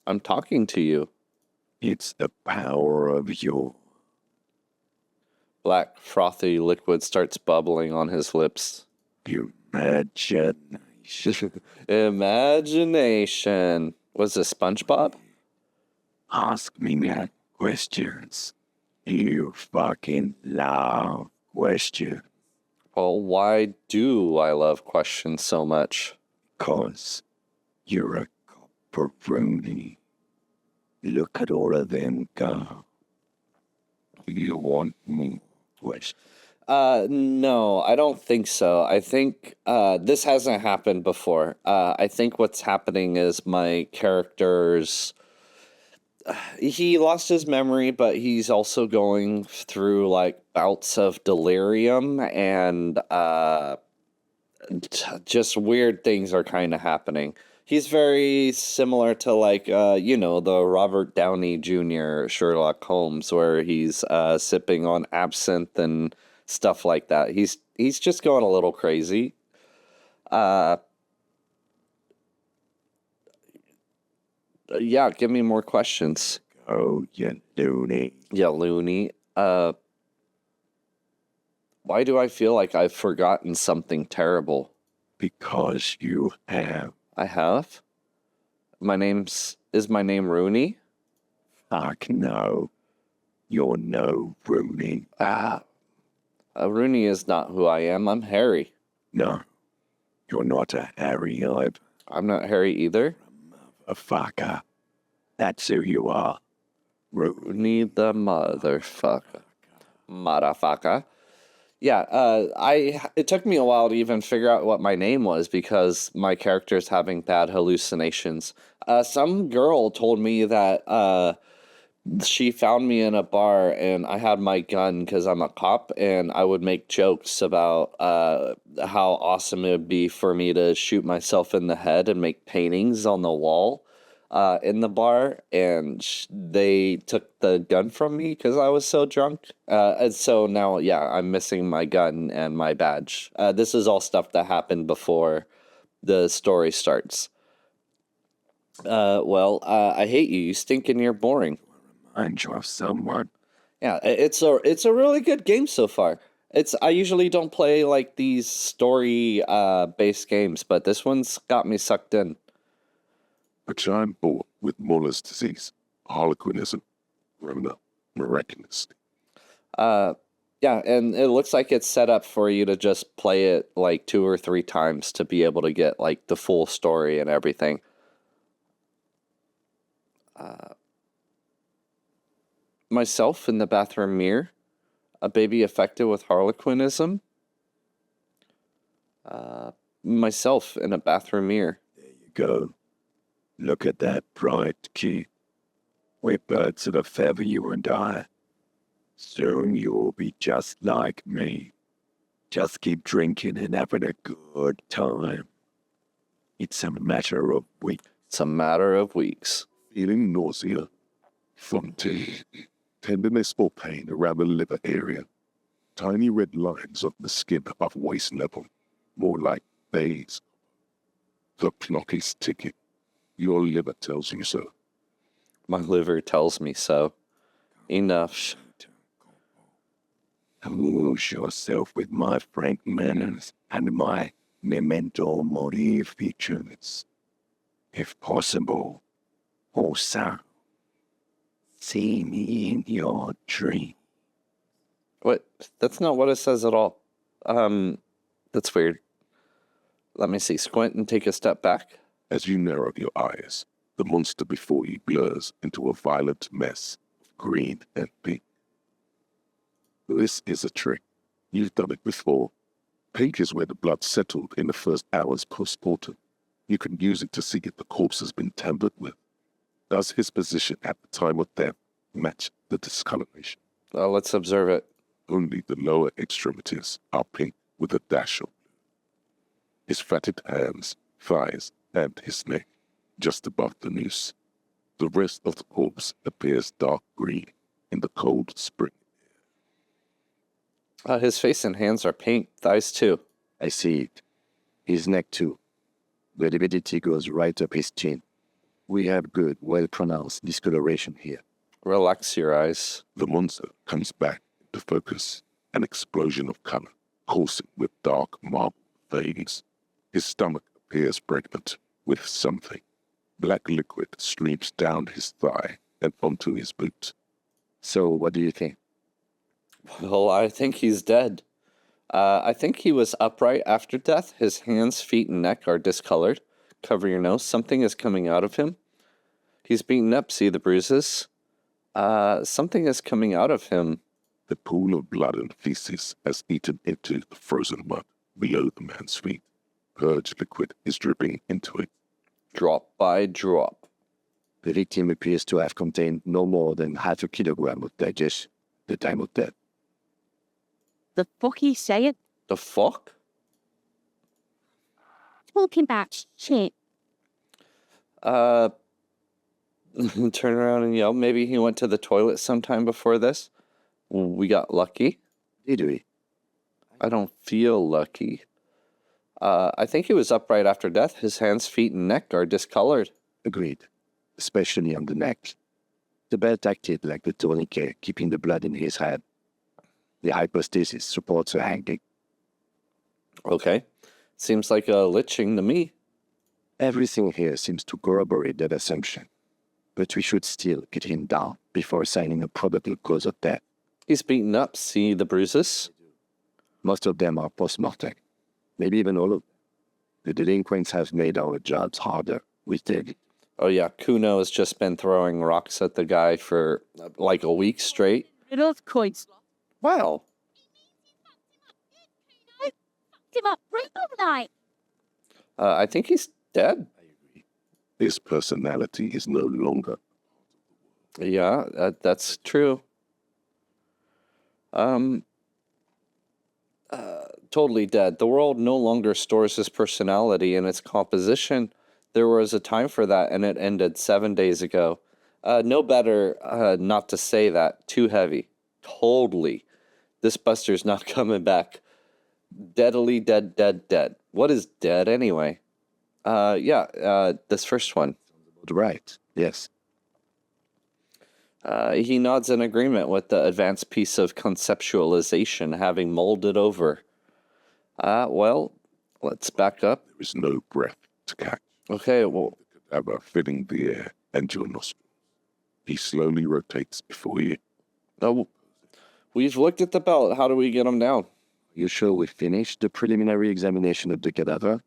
I'm talking to you. it's the power of your... Black, frothy liquid starts bubbling on his lips. imagination? Imagination. Was this SpongeBob? Ask me that questions. You fucking love questions. Well, why do I love questions so much? 'Cause you're a copperoni. Look at all of them go. You want more questions? No, I don't think so. I think this hasn't happened before. I think what's happening is my character's he lost his memory, but he's also going through like bouts of delirium and just weird things are kind of happening. He's very similar to like the Robert Downey Jr. Sherlock Holmes, where he's sipping on absinthe and stuff like that. He's just going a little crazy. Yeah, give me more questions. Oh, you loony. Yeah, loony. Why do I feel like I've forgotten something terrible? Because you have. I have? Is my name Rooney? Fuck no. You're no Rooney. Rooney is not who I am. I'm Harry. No. You're not a Harry either. I'm not Harry either. A fucker. That's who you are. Rooney the motherfucker. Motherfucker. Yeah, it took me a while to even figure out what my name was because my character's having bad hallucinations. Some girl told me that she found me in a bar and I had my gun because I'm a cop and I would make jokes about how awesome it would be for me to shoot myself in the head and make paintings on the wall in the bar, and they took the gun from me because I was so drunk. And so now, yeah, I'm missing my gun and my badge. This is all stuff that happened before the story starts. I hate you. You stink and you're boring. Remind you of someone. Yeah, it's a really good game so far. I usually don't play like these story based games, but this one's got me sucked in. But I'm born with Muller's disease, harlequinism, miraculously. Yeah, and it looks like it's set up for you to just play it like 2 or 3 times to be able to get like the full story and everything. Myself in the bathroom mirror, a baby affected with harlequinism. Myself in a bathroom mirror. There you go. Look at that bright kid. We're birds of a feather, you and I. Soon you'll be just like me. Just keep drinking and having a good time. It's a matter of weeks. It's a matter of weeks. Feeling nausea, fatigue, tenderness or pain around the liver area. Tiny red lines of the skin above waist level, more like bays. The clock is ticking. Your liver tells you so. My liver tells me so. Enough. Amuse yourself with my frank manners and my memento mori features. If possible, also, see me in your dream. What? That's not what it says at all. That's weird. Let me see. Squint and take a step back. As you narrow your eyes, the monster before you blurs into a violent mess of green and pink. This is a trick. You've done it before. Pink is where the blood settled in the first hours post-mortem. You can use it to see if the corpse has been tampered with. Does his position at the time of death match the discoloration? Let's observe it. Only the lower extremities are pink with a dash of blue. His fatted hands, thighs, and his neck, just above the noose. The rest of the corpse appears dark green in the cold spring. His face and hands are pink, thighs too. I see it. His neck too. The lividity goes right up his chin. We have good, well-pronounced discoloration here. Relax your eyes. The monster comes back into focus, an explosion of color, coursing with dark marble veins. His stomach appears pregnant with something. Black liquid streams down his thigh and onto his boot. So, what do you think? Well, I think he's dead. I think he was upright after death. His hands, feet, and neck are discolored. Cover your nose. Something is coming out of him. He's beaten up. See the bruises? Something is coming out of him. The pool of blood and feces has eaten into the frozen mud below the man's feet. Purge liquid is dripping into it. Drop by drop. The victim appears to have contained no more than half a kilogram of digestion at the time of death. The fuck he saying? The fuck? Talking about shit. Turn around and yell. Maybe he went to the toilet sometime before this. We got lucky. Did we? I don't feel lucky. I think he was upright after death. His hands, feet, and neck are discolored. Agreed. Especially on the neck. The belt acted like the tourniquet, keeping the blood in his head. The hypostasis supports a hanging. Okay. Seems like a lynching to me. Everything here seems to corroborate that assumption. But we should still get him down before assigning a probable cause of death. He's beaten up. See the bruises? Most of them are post-mortem. Maybe even all of them. The delinquents have made our jobs harder. We did. Oh yeah, Kuno has just been throwing rocks at the guy for like a week straight. It is coins. Wow. Him up right overnight. I think he's dead. His personality is no longer. Yeah, that's true. Totally dead. The world no longer stores his personality in its composition. There was a time for that, and it ended 7 days ago. No better not to say that. Too heavy. Totally. This Buster's not coming back. Deadly dead, dead, dead. What is dead anyway? This first one. Right, yes. He nods in agreement with the advanced piece of conceptualization having molded over. Well, let's back up. There is no breath to catch. Okay, well, The cadaver filling the air and your nostrils. He slowly rotates before you. we've looked at the belt. How do we get him down? You sure we finished the preliminary examination of the cadaver?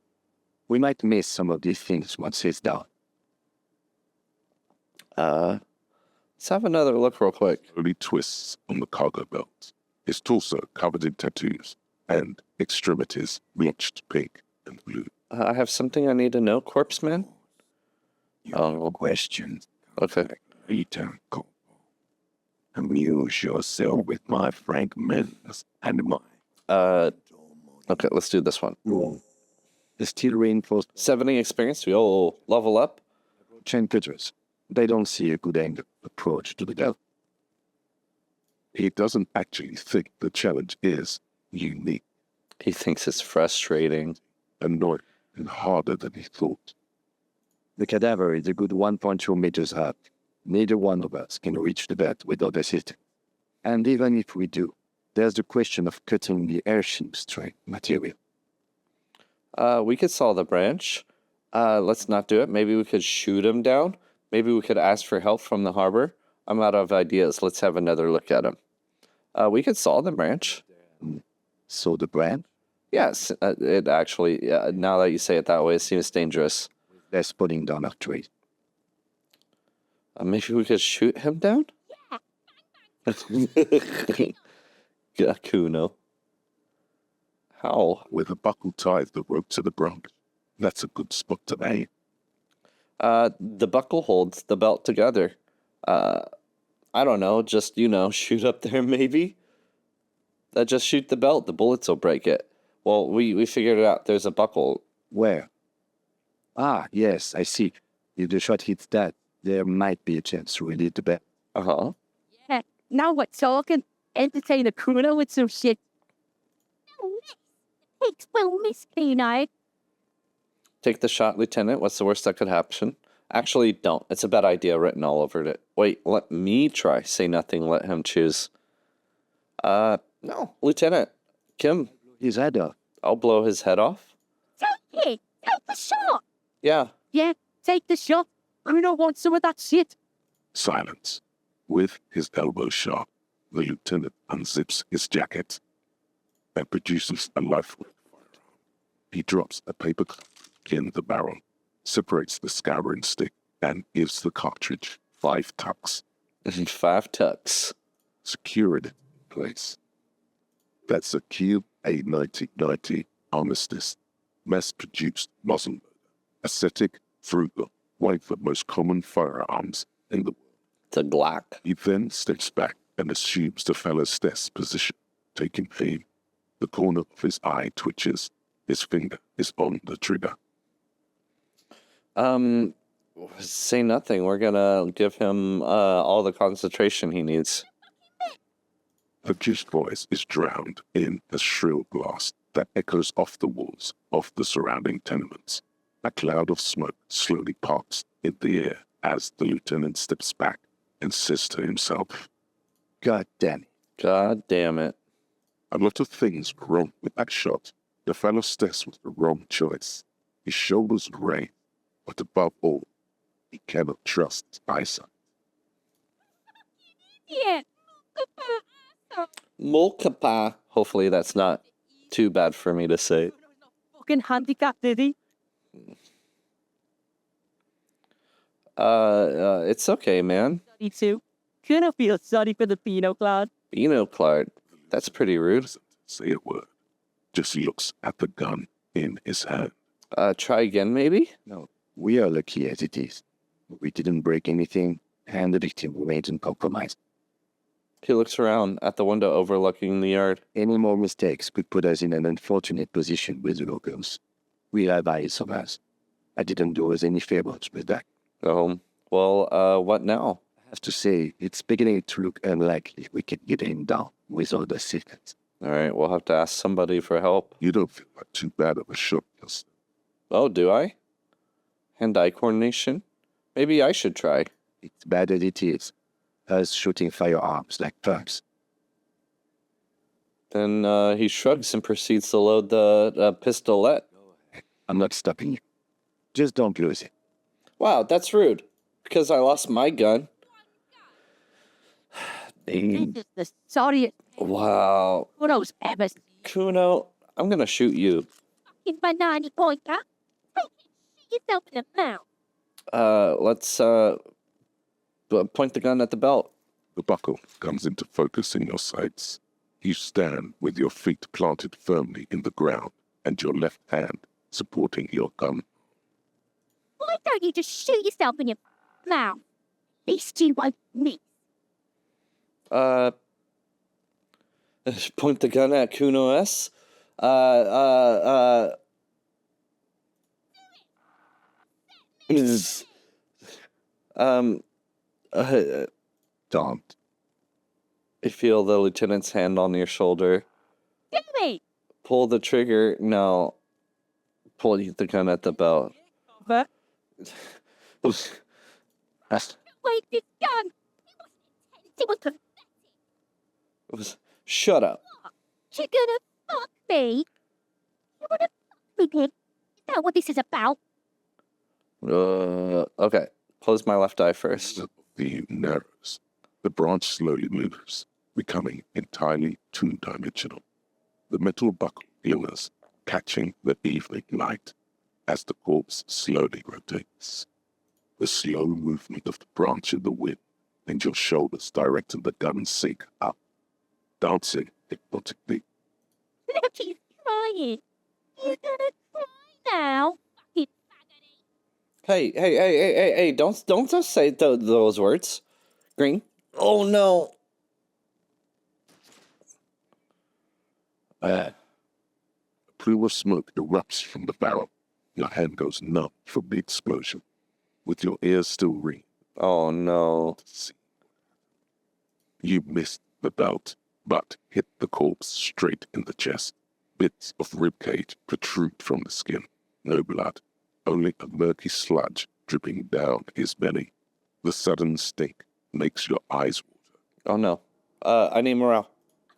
We might miss some of these things once he's down. Let's have another look real quick. Slowly twists on the cargo belt. His torso covered in tattoos and extremities bleached pink and blue. I have something I need to know, Corpse Man. Your questions. Okay. Later, Corporal. Amuse yourself with my frank manners and my... Okay, let's do this one. The steel reinforced 70 experience. We'll level up. chain cutters. They don't see a good angle approach to the devil. He doesn't actually think the challenge is unique, He thinks it's frustrating. annoying, and harder than he thought. The cadaver is a good 1.2 meters up. Neither one of us can reach the bed without assistance. And even if we do, there's the question of cutting the airship string material. We could saw the branch. Let's not do it. Maybe we could shoot him down. Maybe we could ask for help from the harbor. I'm out of ideas. Let's have another look at him. We could saw the branch. So the brand? Yes, it actually, now that you say it that way, it seems dangerous. Less putting down our trees. Maybe we could shoot him down? Yeah, Kuno. How? With a buckle tied the rope to the branch. That's a good spot to aim. The buckle holds the belt together. I don't know, just, shoot up there maybe? Just shoot the belt, the bullets will break it. Well, we figured it out. There's a buckle. Where? Ah, yes, I see. If the shot hits that, there might be a chance to release the bet. Uh-huh. Yeah, now we're talking. Entertain a crooner with some shit. No, miss. Pigs will miss, Pino. Take the shot, Lieutenant. What's the worst that could happen? Actually, don't. It's a bad idea written all over it. Wait, let me try. Say nothing, let him choose. No. Lieutenant. Kim, His head off. I'll blow his head off. Take it. Take the shot. Yeah. Yeah, take the shot. Bruno wants some of that shit. Silence. With his elbow sharp, the lieutenant unzips his jacket and produces a lifelike firearm. He drops a paper clip in the barrel, separates the scouring stick, and gives the cartridge 5 tucks. 5 tucks. Secure it in place. That's a Kiel A1990 Armistice, mass-produced muzzle loader. Ascetic, frugal, one of the most common firearms in the world. It's a Glock. He then steps back and assumes the fellow's desk position, taking aim. The corner of his eye twitches. His finger is on the trigger. Say nothing. We're gonna give him all the concentration he needs. The kid's voice is drowned in a shrill blast that echoes off the walls of the surrounding tenements. A cloud of smoke slowly parts in the air as the lieutenant steps back and says to himself, God damn it. God damn it. a lot of things were wrong with that shot. The fellow's desk was the wrong choice. His shoulders gray, but above all, he cannot trust his eyesight. Yeah. Molkapa. Hopefully that's not too bad for me to say. Fucking handicapped, did he? It's okay, man. Me too. Couldn't feel sorry for the Pinot Cloud. Clark. That's pretty rude. Doesn't say a word, just looks at the gun in his hand. Try again, maybe? No, we are lucky as it is. We didn't break anything, and the victim remains uncompromised. He looks around at the window overlooking the yard. Any more mistakes could put us in an unfortunate position with the locals. We have eyes on us. I didn't do us any favors with that. Well, what now? I have to say, it's beginning to look unlikely we can get him down with all the secrets. All right, we'll have to ask somebody for help. You don't feel like too bad of a shot yourself. Oh, do I? Hand-eye coordination? Maybe I should try. It's bad as it is. Us shooting firearms like thugs. Then he shrugs and proceeds to load the pistolet. I'm not stopping you. Just don't lose it. Wow, that's rude. Because I lost my gun. This is the sorriest Wow. Kuno's ever seen. Kuno, I'm gonna shoot you. Fucking banana pointer. Shoot yourself in the mouth. Let's point the gun at the belt. The buckle comes into focus in your sights. You stand with your feet planted firmly in the ground and your left hand supporting your gun. Why don't you just shoot yourself in your mouth? At least you won't miss. Point the gun at Kuno S. Don't. You feel the lieutenant's hand on your shoulder. Do me. Pull the trigger. No. Pull the gun at the belt. But That's wait, this gun. It was pathetic. Shut up. You're gonna fuck me. You wanna fuck me, pig? Is that what this is about? Okay. Close my left eye first. The view narrows. The branch slowly moves, becoming entirely two-dimensional. The metal buckle glimmers, catching the evening light as the corpse slowly rotates. The slow movement of the branch in the wind and your shoulders directing the gun's sink up, dancing hypnotically. Look, he's crying. You're gonna cry now. Fucking faggoty. Hey, don't just say those words. Green. Oh, no. A plume of smoke erupts from the barrel. Your hand goes numb from the explosion, with your ears still ringing. Oh, no. You missed the belt, but hit the corpse straight in the chest. Bits of ribcage protrude from the skin. No blood, only a murky sludge dripping down his belly. The sudden stink makes your eyes water. Oh, no. I need morale.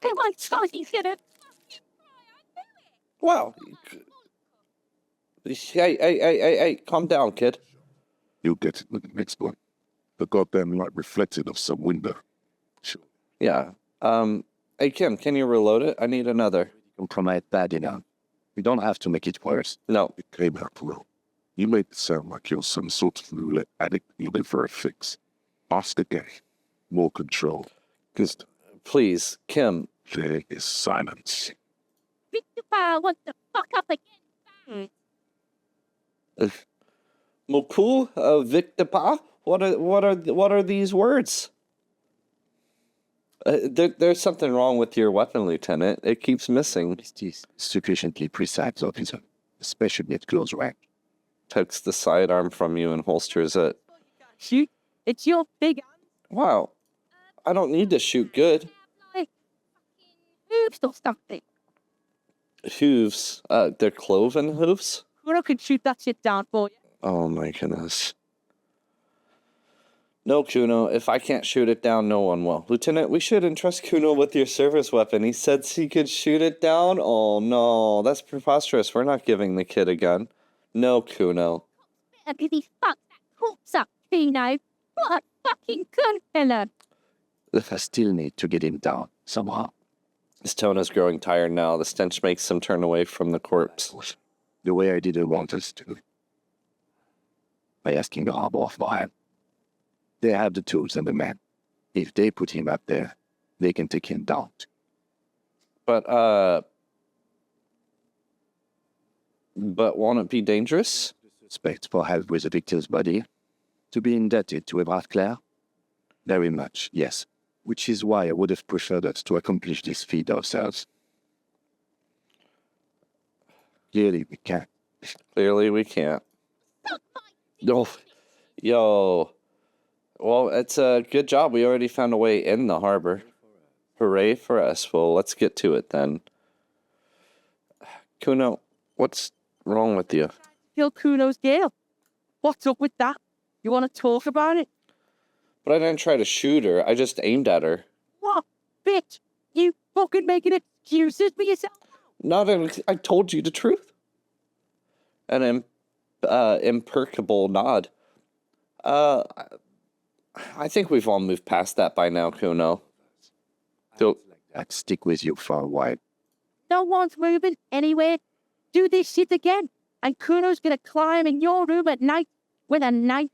Okay, my son, he's gonna. Wow. Hey, calm down, kid. You'll get it with the next one. The goddamn light reflected off some window. Sure. Yeah. Hey, Kim, can you reload it? I need another. Compromise bad enough. We don't have to make it worse. No. It came out wrong. You made it sound like you're some sort of roulette addict looking for a fix. Ask again. More control. Just Please, Kim. there is silence. Victor what the fuck up again? Moku, Victor Pa? What are these words? There's something wrong with your weapon, Lieutenant. It keeps missing. It is sufficiently precise, officer, especially at close range. Takes the sidearm from you and holsters it. Shoot, it's your big Wow. I don't need to shoot good. like hoops or something. Hooves. They're cloven hooves? Kuno can shoot that shit down for you. Oh my goodness. No, Kuno. If I can't shoot it down, no one will. Lieutenant, we should entrust Kuno with your service weapon. He said he could shoot it down? Oh no, that's preposterous. We're not giving the kid a gun. No, Kuno. Because he fucked that corpse up, Kuno. What a fucking gun fella. I still need to get him down, somehow. His tone is growing tired now. The stench makes him turn away from the corpse. The way I didn't want us to. By asking the harbor of mine. They have the tools and the men. If they put him up there, they can take him down. But won't it be dangerous? Suspect for help with the victim's body. To be indebted to a Claire? Very much, yes. Which is why I would have preferred us to accomplish this feat ourselves. Clearly we can't. Clearly we can't. No. Yo. Well, it's a good job. We already found a way in the harbor. Hooray for us. Well, let's get to it then. Kuno, what's wrong with you? Kill Kuno's girl. What's up with that? You want to talk about it? But I didn't try to shoot her. I just aimed at her. What, bitch? You fucking making excuses for yourself? I told you the truth. An imperturbable nod. I think we've all moved past that by now, Kuno. I'd stick with you for a while. No one's moving anywhere. Do this shit again. And Kuno's gonna climb in your room at night with a knife.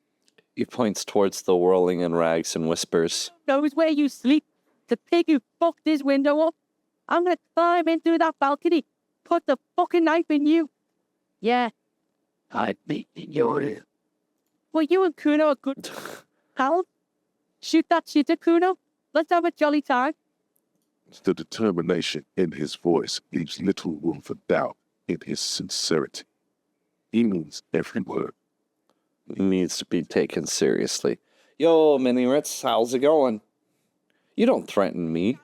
He points towards the whirling in rags and whispers. Knows where you sleep. The pig who fucked his window up. I'm gonna climb in through that balcony. Put the fucking knife in you. Yeah. I'd be in your ear. Well, you and Kuno are good pals. Shoot that shit at Kuno. Let's have a jolly time. The determination in his voice leaves little room for doubt in his sincerity. He means every word. He needs to be taken seriously. Yo, Mini Ritz, how's it going? You don't threaten me.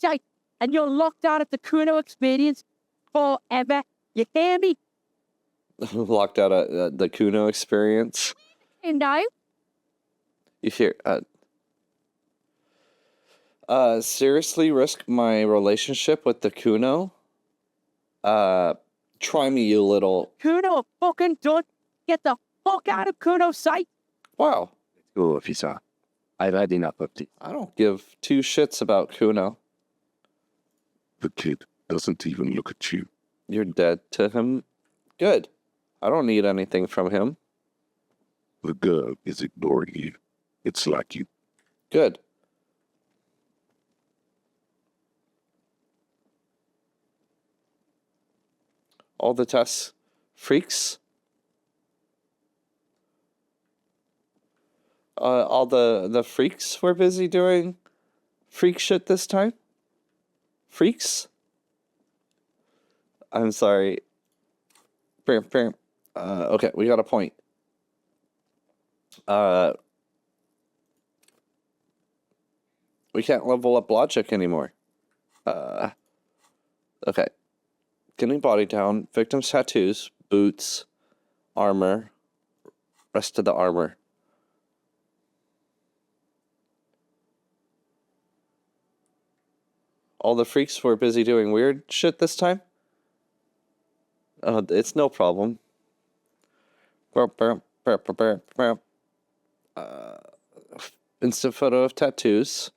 Shite. And you're locked out of the Kuno experience forever. You hear me? Locked out of the Kuno experience. You know? You hear, seriously risk my relationship with the Kuno? Try me, you little... Kuno fucking done. Get the fuck out of Kuno's sight. Wow. Let's go, officer. I've had enough of this. I don't give two shits about Kuno. The kid doesn't even look at you. You're dead to him? Good. I don't need anything from him. The girl is ignoring you. It's like you. Good. All the tests. Freaks? All the freaks were busy doing freak shit this time? Freaks? I'm sorry. Okay, we got a point. We can't level up logic anymore. Okay. Getting body down, victim's tattoos, boots, armor, rest of the armor. All the freaks were busy doing weird shit this time? It's no problem. Instant photo of tattoos.